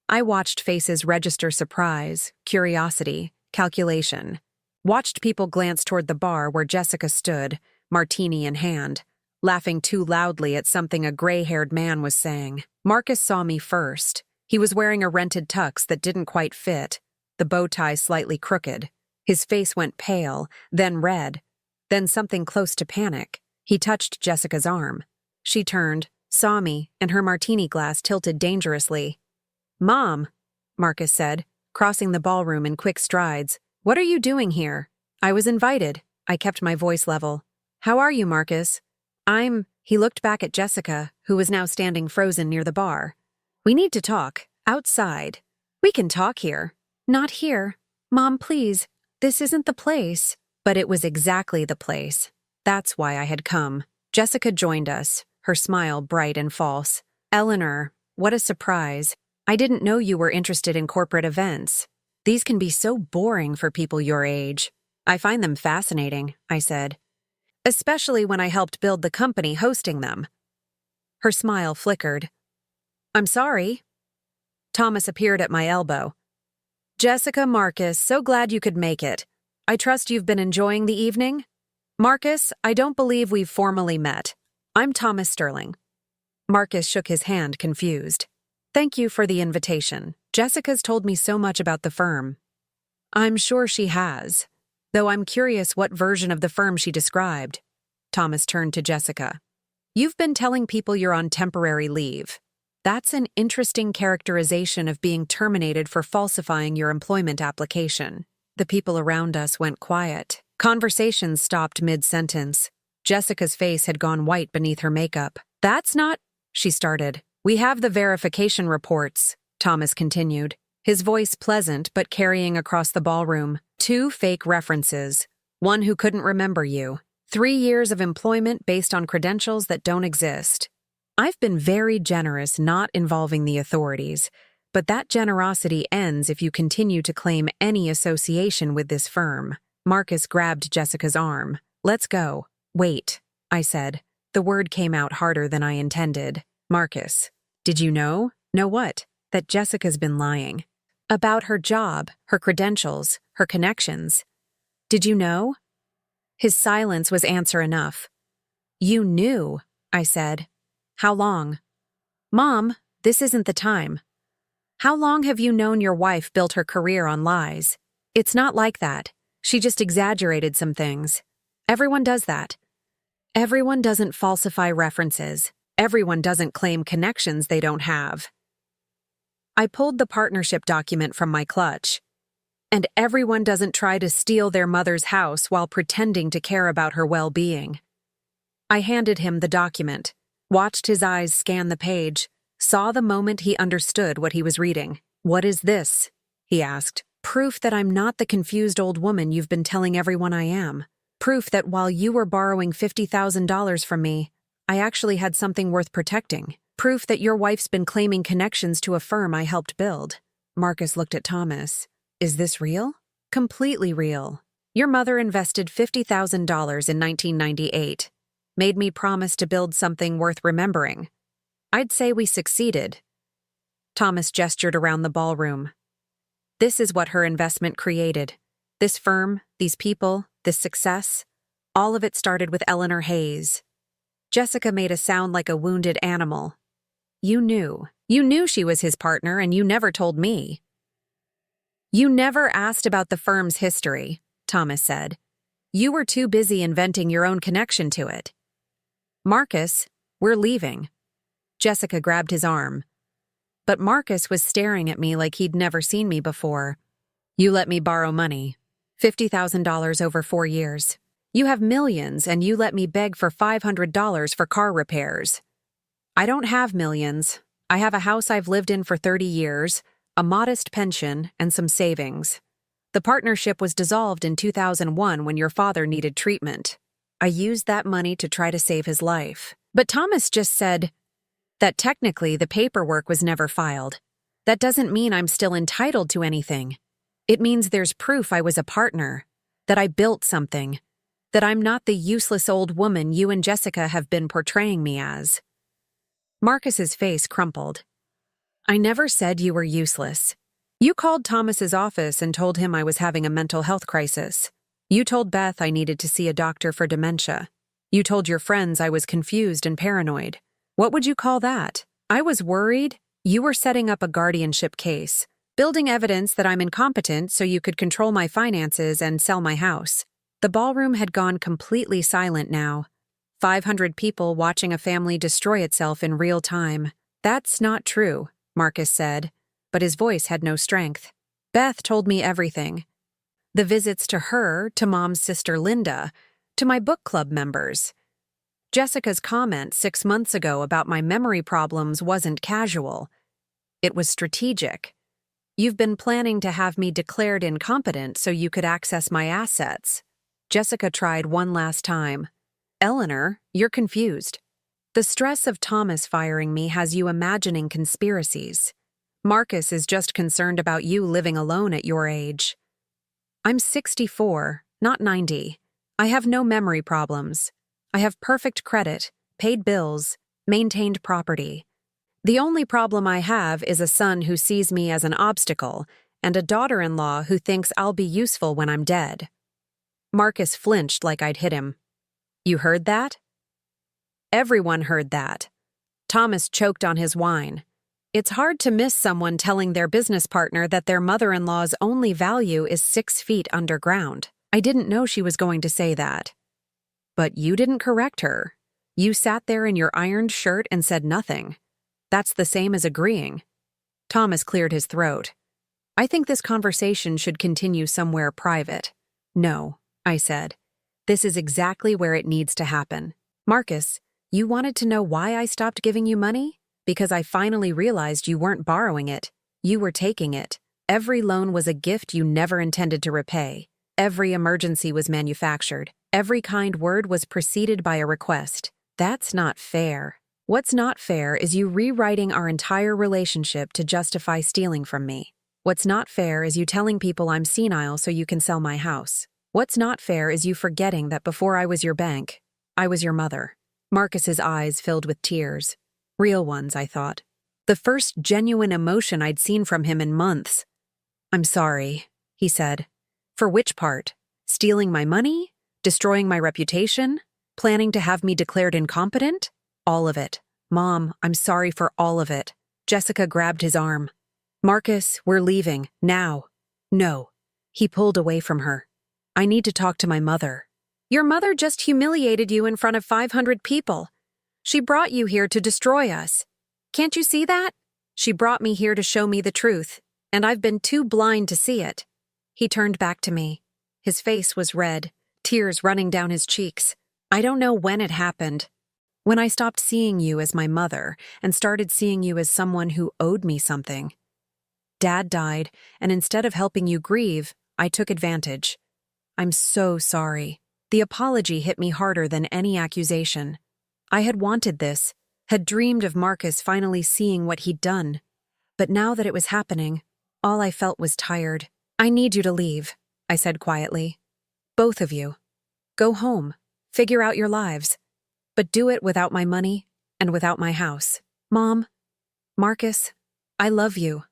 I watched faces register surprise, curiosity, calculation. Watched people glance toward the bar where Jessica stood, martini in hand, laughing too loudly at something a gray-haired man was saying. Marcus saw me first. He was wearing a rented tux that didn't quite fit, the bow tie slightly crooked. His face went pale, then red, then something close to panic. He touched Jessica's arm. She turned, saw me, and her martini glass tilted dangerously. "Mom," Marcus said, crossing the ballroom in quick strides. "What are you doing here?" "I was invited." I kept my voice level. "How are you, Marcus?" He looked back at Jessica, who was now standing frozen near the bar. "We need to talk. Outside." "We can talk here." "Not here. Mom, please. This isn't the place." But it was exactly the place. That's why I had come. Jessica joined us, her smile bright and false. "Eleanor, what a surprise. I didn't know you were interested in corporate events. These can be so boring for people your age." "I find them fascinating," I said. "Especially when I helped build the company hosting them." Her smile flickered. "I'm sorry." Thomas appeared at my elbow. "Jessica, Marcus, so glad you could make it. I trust you've been enjoying the evening?" "Marcus, I don't believe we've formally met. I'm Thomas Sterling." Marcus shook his hand, confused. Thank you for the invitation. Jessica's told me so much about the firm. I'm sure she has, though I'm curious what version of the firm she described. Thomas turned to Jessica. You've been telling people you're on temporary leave. That's an interesting characterization of being terminated for falsifying your employment application. The people around us went quiet. Conversations stopped mid-sentence. Jessica's face had gone white beneath her makeup. That's not, she started. We have the verification reports, Thomas continued, his voice pleasant but carrying across the ballroom. 2 fake references. One who couldn't remember you. 3 years of employment based on credentials that don't exist. I've been very generous not involving the authorities, but that generosity ends if you continue to claim any association with this firm. Marcus grabbed Jessica's arm. Let's go. Wait, I said. The word came out harder than I intended. Marcus, did you know? Know what? That Jessica's been lying. About her job, her credentials, her connections. Did you know? His silence was answer enough. You knew, I said. How long? Mom, this isn't the time. How long have you known your wife built her career on lies? It's not like that. She just exaggerated some things. Everyone does that. Everyone doesn't falsify references. Everyone doesn't claim connections they don't have. I pulled the partnership document from my clutch. And everyone doesn't try to steal their mother's house while pretending to care about her well-being. I handed him the document, watched his eyes scan the page, saw the moment he understood what he was reading. What is this? He asked. Proof that I'm not the confused old woman you've been telling everyone I am. Proof that while you were borrowing $50,000 from me, I actually had something worth protecting. Proof that your wife's been claiming connections to a firm I helped build. Marcus looked at Thomas. Is this real? Completely real. Your mother invested $50,000 in 1998. Made me promise to build something worth remembering. I'd say we succeeded. Thomas gestured around the ballroom. This is what her investment created. This firm, these people, this success, all of it started with Eleanor Hayes. Jessica made a sound like a wounded animal. You knew. You knew she was his partner and you never told me. You never asked about the firm's history, Thomas said. You were too busy inventing your own connection to it. Marcus, we're leaving. Jessica grabbed his arm. But Marcus was staring at me like he'd never seen me before. You let me borrow money. $50,000 over 4 years. You have millions and you let me beg for $500 for car repairs. I don't have millions. I have a house I've lived in for 30 years, a modest pension, and some savings. The partnership was dissolved in 2001 when your father needed treatment. I used that money to try to save his life. But Thomas just said that technically the paperwork was never filed. That doesn't mean I'm still entitled to anything. It means there's proof I was a partner, that I built something, that I'm not the useless old woman you and Jessica have been portraying me as. Marcus's face crumpled. I never said you were useless. You called Thomas's office and told him I was having a mental health crisis. You told Beth I needed to see a doctor for dementia. You told your friends I was confused and paranoid. What would you call that? I was worried. You were setting up a guardianship case, building evidence that I'm incompetent so you could control my finances and sell my house. The ballroom had gone completely silent now. 500 people watching a family destroy itself in real time. That's not true, Marcus said, but his voice had no strength. Beth told me everything. The visits to her, to Mom's sister Linda, to my book club members. Jessica's comment 6 months ago about my memory problems wasn't casual. It was strategic. You've been planning to have me declared incompetent so you could access my assets. Jessica tried one last time. Eleanor, you're confused. The stress of Thomas firing me has you imagining conspiracies. Marcus is just concerned about you living alone at your age. I'm 64, not 90. I have no memory problems. I have perfect credit, paid bills, maintained property. The only problem I have is a son who sees me as an obstacle and a daughter-in-law who thinks I'll be useful when I'm dead. Marcus flinched like I'd hit him. You heard that? Everyone heard that. Thomas choked on his wine. It's hard to miss someone telling their business partner that their mother-in-law's only value is 6 feet underground. I didn't know she was going to say that. But you didn't correct her. You sat there in your ironed shirt and said nothing. That's the same as agreeing. Thomas cleared his throat. I think this conversation should continue somewhere private. No, I said. This is exactly where it needs to happen. Marcus, you wanted to know why I stopped giving you money? Because I finally realized you weren't borrowing it. You were taking it. Every loan was a gift you never intended to repay. Every emergency was manufactured. Every kind word was preceded by a request. That's not fair. What's not fair is you rewriting our entire relationship to justify stealing from me. What's not fair is you telling people I'm senile so you can sell my house. What's not fair is you forgetting that before I was your bank, I was your mother. Marcus's eyes filled with tears. Real ones, I thought. The first genuine emotion I'd seen from him in months. I'm sorry, he said. For which part? Stealing my money? Destroying my reputation? Planning to have me declared incompetent? All of it. Mom, I'm sorry for all of it. Jessica grabbed his arm. Marcus, we're leaving, now. No. He pulled away from her. I need to talk to my mother. Your mother just humiliated you in front of 500 people. She brought you here to destroy us. Can't you see that? She brought me here to show me the truth, and I've been too blind to see it. He turned back to me. His face was red, tears running down his cheeks. I don't know when it happened. When I stopped seeing you as my mother and started seeing you as someone who owed me something. Dad died, and instead of helping you grieve, I took advantage. I'm so sorry. The apology hit me harder than any accusation. I had wanted this, had dreamed of Marcus finally seeing what he'd done. But now that it was happening, all I felt was tired. I need you to leave, I said quietly. Both of you. Go home. Figure out your lives. But do it without my money and without my house. Mom, Marcus, I love you.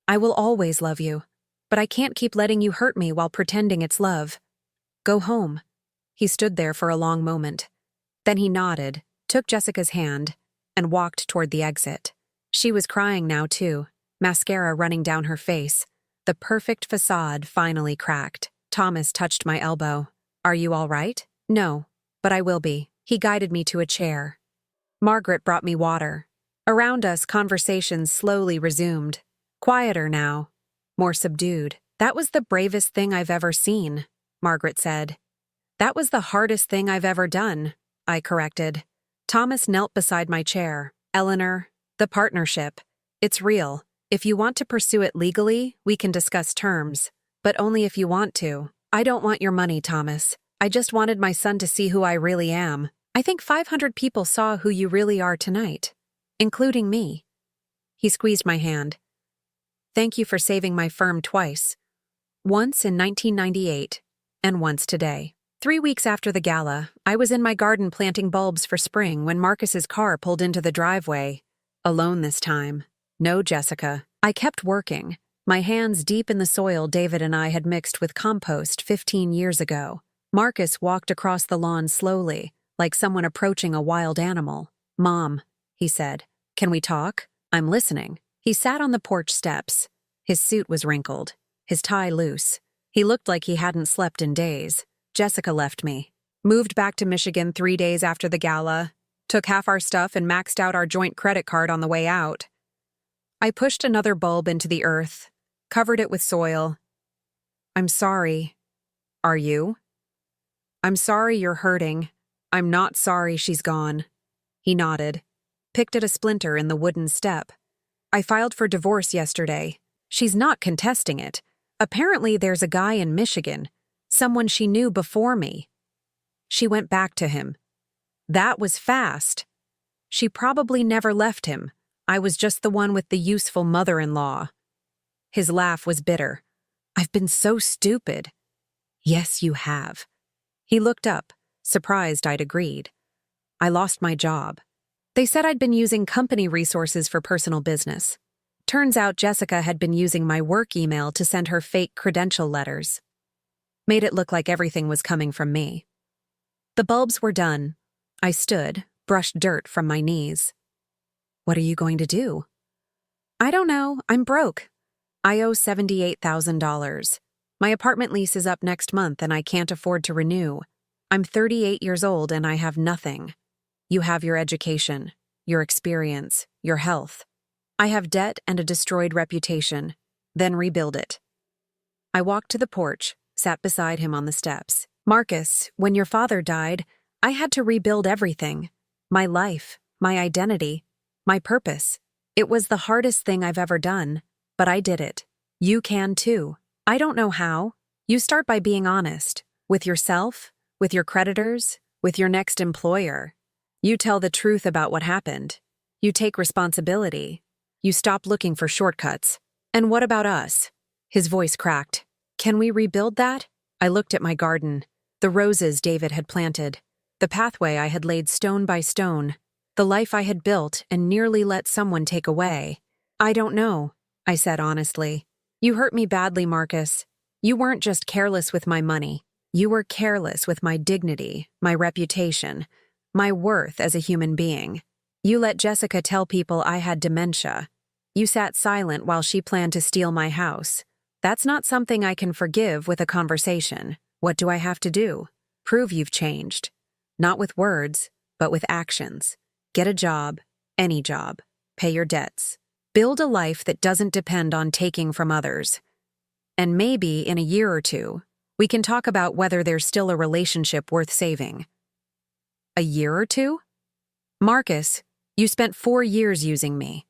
I will always love you, but I can't keep letting you hurt me while pretending it's love. Go home. He stood there for a long moment. Then he nodded, took Jessica's hand, and walked toward the exit. She was crying now too, mascara running down her face. The perfect facade finally cracked. Thomas touched my elbow. Are you all right? No, but I will be. He guided me to a chair. Margaret brought me water. Around us, conversations slowly resumed. Quieter now, more subdued. That was the bravest thing I've ever seen, Margaret said. That was the hardest thing I've ever done, I corrected. Thomas knelt beside my chair. Eleanor, the partnership. It's real. If you want to pursue it legally, we can discuss terms. But only if you want to. I don't want your money, Thomas. I just wanted my son to see who I really am. I think 500 people saw who you really are tonight, including me. He squeezed my hand. Thank you for saving my firm twice. Once in 1998, and once today. 3 weeks after the gala, I was in my garden planting bulbs for spring when Marcus's car pulled into the driveway. Alone this time. No Jessica. I kept working, my hands deep in the soil David and I had mixed with compost 15 years ago. Marcus walked across the lawn slowly, like someone approaching a wild animal. Mom, he said, can we talk? I'm listening. He sat on the porch steps. His suit was wrinkled, his tie loose. He looked like he hadn't slept in days. Jessica left me. Moved back to Michigan 3 days after the gala. Took half our stuff and maxed out our joint credit card on the way out. I pushed another bulb into the earth, covered it with soil. I'm sorry. Are you? I'm sorry you're hurting. I'm not sorry she's gone. He nodded, picked at a splinter in the wooden step. I filed for divorce yesterday. She's not contesting it. Apparently there's a guy in Michigan, someone she knew before me. She went back to him. That was fast. She probably never left him. I was just the one with the useful mother-in-law. His laugh was bitter. I've been so stupid. Yes, you have. He looked up, surprised I'd agreed. I lost my job. They said I'd been using company resources for personal business. Turns out Jessica had been using my work email to send her fake credential letters. Made it look like everything was coming from me. The bulbs were done. I stood, brushed dirt from my knees. What are you going to do? I don't know. I'm broke. I owe $78,000. My apartment lease is up next month and I can't afford to renew. I'm 38 years old and I have nothing. You have your education, your experience, your health. I have debt and a destroyed reputation. Then rebuild it. I walked to the porch, sat beside him on the steps. Marcus, when your father died, I had to rebuild everything. My life, my identity, my purpose. It was the hardest thing I've ever done, but I did it. You can too. I don't know how. You start by being honest. With yourself, with your creditors, with your next employer. You tell the truth about what happened. You take responsibility. You stop looking for shortcuts. And what about us? His voice cracked. Can we rebuild that? I looked at my garden, the roses David had planted, the pathway I had laid stone by stone, the life I had built and nearly let someone take away. I don't know, I said honestly. You hurt me badly, Marcus. You weren't just careless with my money. You were careless with my dignity, my reputation, my worth as a human being. You let Jessica tell people I had dementia. You sat silent while she planned to steal my house. That's not something I can forgive with a conversation. What do I have to do? Prove you've changed. Not with words, but with actions. Get a job, any job. Pay your debts. Build a life that doesn't depend on taking from others. And maybe in a year or two, we can talk about whether there's still a relationship worth saving. A year or two? Marcus, you spent 4 years using me.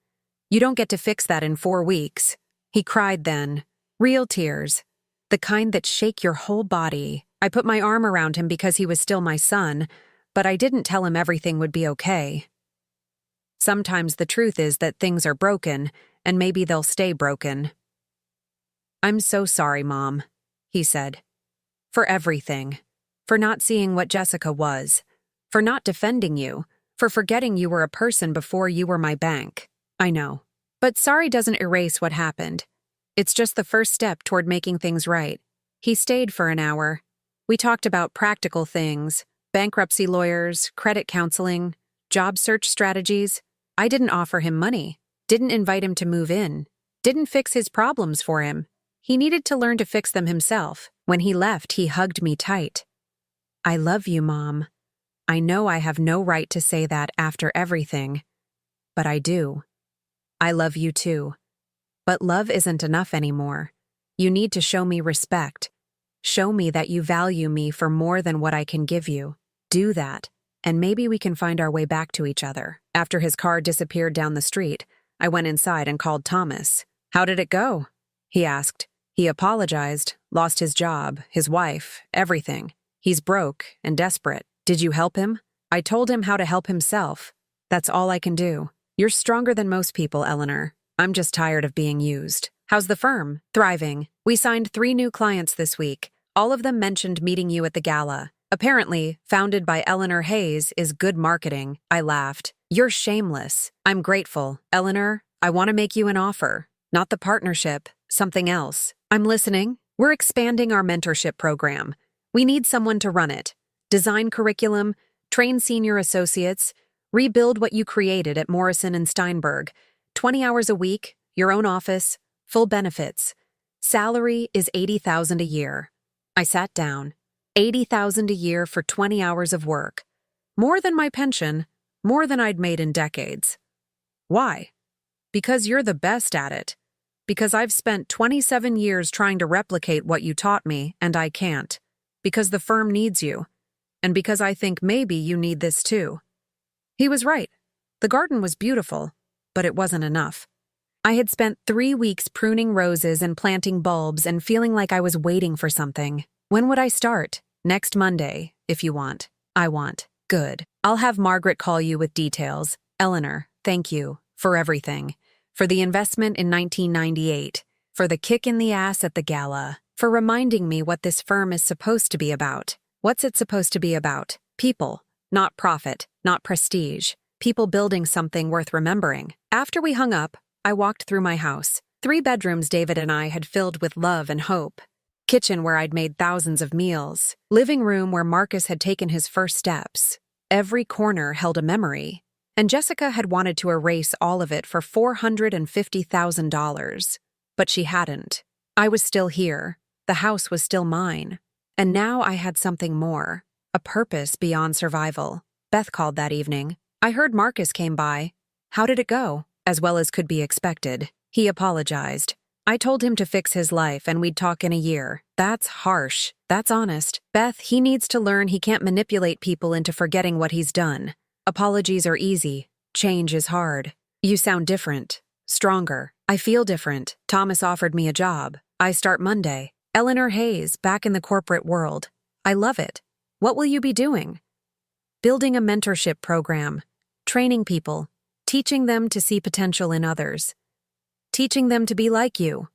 You don't get to fix that in 4 weeks. He cried then. Real tears. The kind that shake your whole body. I put my arm around him because he was still my son, but I didn't tell him everything would be okay. Sometimes the truth is that things are broken, and maybe they'll stay broken. I'm so sorry, Mom, he said. For everything. For not seeing what Jessica was. For not defending you. For forgetting you were a person before you were my bank. I know. But sorry doesn't erase what happened. It's just the first step toward making things right. He stayed for an hour. We talked about practical things, bankruptcy lawyers, credit counseling, job search strategies. I didn't offer him money, didn't invite him to move in, didn't fix his problems for him. He needed to learn to fix them himself. When he left, he hugged me tight. I love you, Mom. I know I have no right to say that after everything, but I do. I love you too. But love isn't enough anymore. You need to show me respect. Show me that you value me for more than what I can give you. Do that, and maybe we can find our way back to each other. After his car disappeared down the street, I went inside and called Thomas. How did it go? He asked. He apologized, lost his job, his wife, everything. He's broke and desperate. Did you help him? I told him how to help himself. That's all I can do. You're stronger than most people, Eleanor. I'm just tired of being used. How's the firm? Thriving. We signed 3 new clients this week. All of them mentioned meeting you at the gala. Apparently, founded by Eleanor Hayes is good marketing. I laughed. You're shameless. I'm grateful. Eleanor, I want to make you an offer. Not the partnership, something else. I'm listening. We're expanding our mentorship program. We need someone to run it. Design curriculum, train senior associates, rebuild what you created at Morrison and Steinberg. 20 hours a week, your own office, full benefits. Salary is $80,000 a year. I sat down. $80,000 a year for 20 hours of work. More than my pension, more than I'd made in decades. Why? Because you're the best at it. Because I've spent 27 years trying to replicate what you taught me, and I can't. Because the firm needs you. And because I think maybe you need this too. He was right. The garden was beautiful, but it wasn't enough. I had spent 3 weeks pruning roses and planting bulbs and feeling like I was waiting for something. When would I start? Next Monday, if you want. I want. Good. I'll have Margaret call you with details. Eleanor, thank you for everything. For the investment in 1998. For the kick in the ass at the gala. For reminding me what this firm is supposed to be about. What's it supposed to be about? People. Not profit. Not prestige. People building something worth remembering. After we hung up, I walked through my house. 3 bedrooms David and I had filled with love and hope. Kitchen where I'd made thousands of meals. Living room where Marcus had taken his first steps. Every corner held a memory. And Jessica had wanted to erase all of it for $450,000. But she hadn't. I was still here. The house was still mine. And now I had something more. A purpose beyond survival. Beth called that evening. I heard Marcus came by. How did it go? As well as could be expected. He apologized. I told him to fix his life and we'd talk in a year. That's harsh. That's honest. Beth, he needs to learn he can't manipulate people into forgetting what he's done. Apologies are easy. Change is hard. You sound different. Stronger. I feel different. Thomas offered me a job. I start Monday. Eleanor Hayes, back in the corporate world. I love it. What will you be doing? Building a mentorship program. Training people. Teaching them to see potential in others. Teaching them to be like you.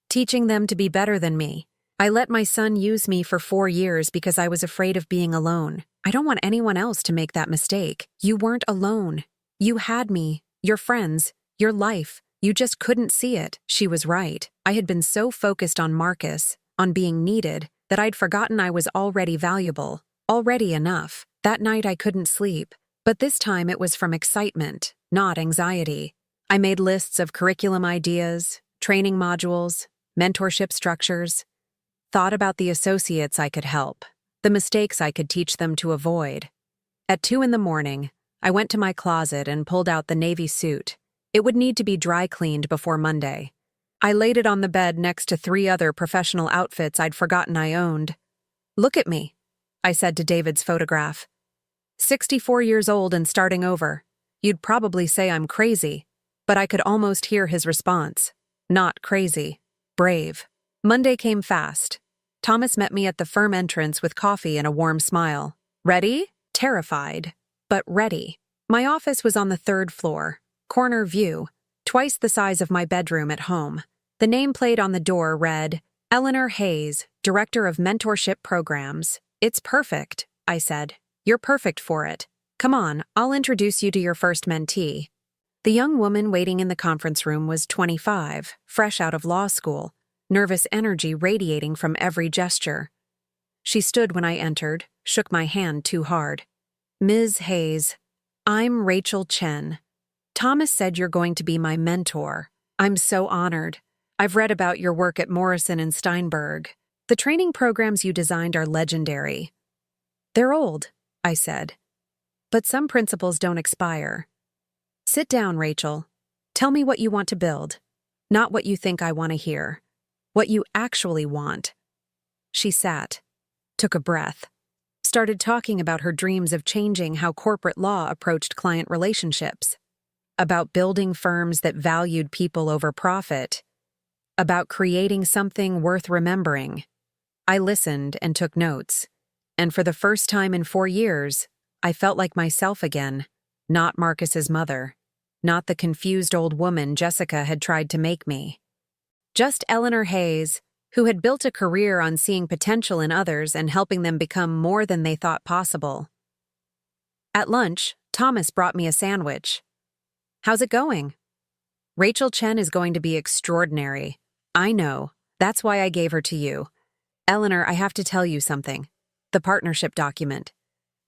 Teaching them to be better than me. I let my son use me for 4 years because I was afraid of being alone. I don't want anyone else to make that mistake. You weren't alone. You had me, your friends, your life. You just couldn't see it. She was right. I had been so focused on Marcus, on being needed, that I'd forgotten I was already valuable, already enough. That night I couldn't sleep. But this time it was from excitement, not anxiety. I made lists of curriculum ideas, training modules, mentorship structures. Thought about the associates I could help, the mistakes I could teach them to avoid. At 2 a.m, I went to my closet and pulled out the navy suit. It would need to be dry cleaned before Monday. I laid it on the bed next to 3 other professional outfits I'd forgotten I owned. Look at me, I said to David's photograph. 64 years old and starting over. You'd probably say I'm crazy, but I could almost hear his response. Not crazy. Brave. Monday came fast. Thomas met me at the firm entrance with coffee and a warm smile. Ready? Terrified, but ready. My office was on the 3rd floor, corner view, twice the size of my bedroom at home. The nameplate on the door read, Eleanor Hayes, Director of Mentorship Programs. It's perfect, I said. You're perfect for it. Come on, I'll introduce you to your first mentee. The young woman waiting in the conference room was 25, fresh out of law school, nervous energy radiating from every gesture. She stood when I entered, shook my hand too hard. Ms. Hayes, I'm Rachel Chen. Thomas said you're going to be my mentor. I'm so honored. I've read about your work at Morrison and Steinberg. The training programs you designed are legendary. They're old, I said. But some principles don't expire. Sit down, Rachel. Tell me what you want to build. Not what you think I want to hear. What you actually want. She sat, took a breath, started talking about her dreams of changing how corporate law approached client relationships, about building firms that valued people over profit, about creating something worth remembering. I listened and took notes, and for the first time in 4 years, I felt like myself again, not Marcus's mother, not the confused old woman Jessica had tried to make me. Just Eleanor Hayes, who had built a career on seeing potential in others and helping them become more than they thought possible. At lunch, Thomas brought me a sandwich. How's it going? Rachel Chen is going to be extraordinary. I know. That's why I gave her to you. Eleanor, I have to tell you something. The partnership document.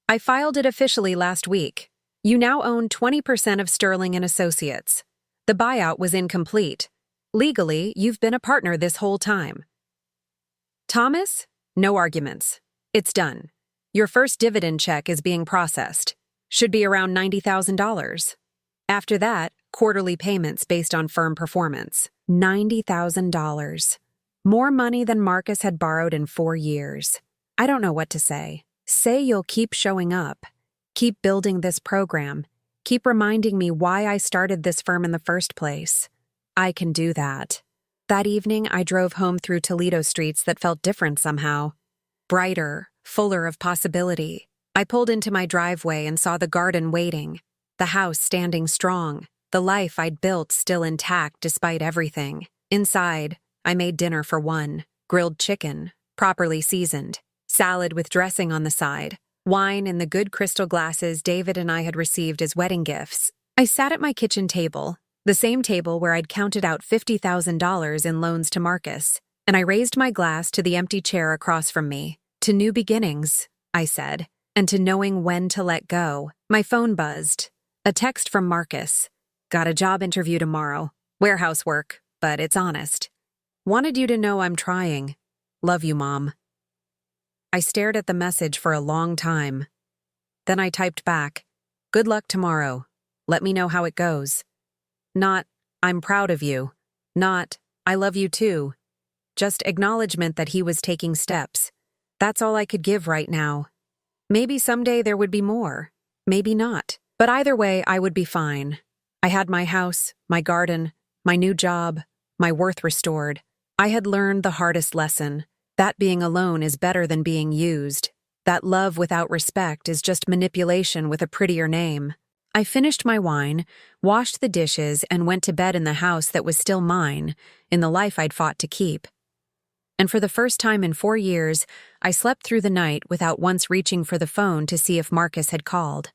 I filed it officially last week. You now own 20% of Sterling & Associates. The buyout was incomplete. Legally, you've been a partner this whole time. Thomas, no arguments. It's done. Your first dividend check is being processed. Should be around $90,000. After that, quarterly payments based on firm performance. $90,000. More money than Marcus had borrowed in 4 years. I don't know what to say. Say you'll keep showing up. Keep building this program. Keep reminding me why I started this firm in the first place. I can do that. That evening, I drove home through Toledo streets that felt different somehow. Brighter, fuller of possibility. I pulled into my driveway and saw the garden waiting, the house standing strong, the life I'd built still intact despite everything. Inside, I made dinner for one, grilled chicken, properly seasoned, salad with dressing on the side, wine in the good crystal glasses David and I had received as wedding gifts. I sat at my kitchen table, the same table where I'd counted out $50,000 in loans to Marcus, and I raised my glass to the empty chair across from me. To new beginnings, I said, and to knowing when to let go. My phone buzzed. A text from Marcus. Got a job interview tomorrow. Warehouse work, but it's honest. Wanted you to know I'm trying. Love you, Mom. I stared at the message for a long time. Then I typed back, good luck tomorrow. Let me know how it goes. Not, I'm proud of you. Not, I love you too. Just acknowledgement that he was taking steps. That's all I could give right now. Maybe someday there would be more. Maybe not. But either way, I would be fine. I had my house, my garden, my new job, my worth restored. I had learned the hardest lesson. That being alone is better than being used. That love without respect is just manipulation with a prettier name. I finished my wine, washed the dishes, and went to bed in the house that was still mine, in the life I'd fought to keep. And for the first time in 4 years, I slept through the night without once reaching for the phone to see if Marcus had called.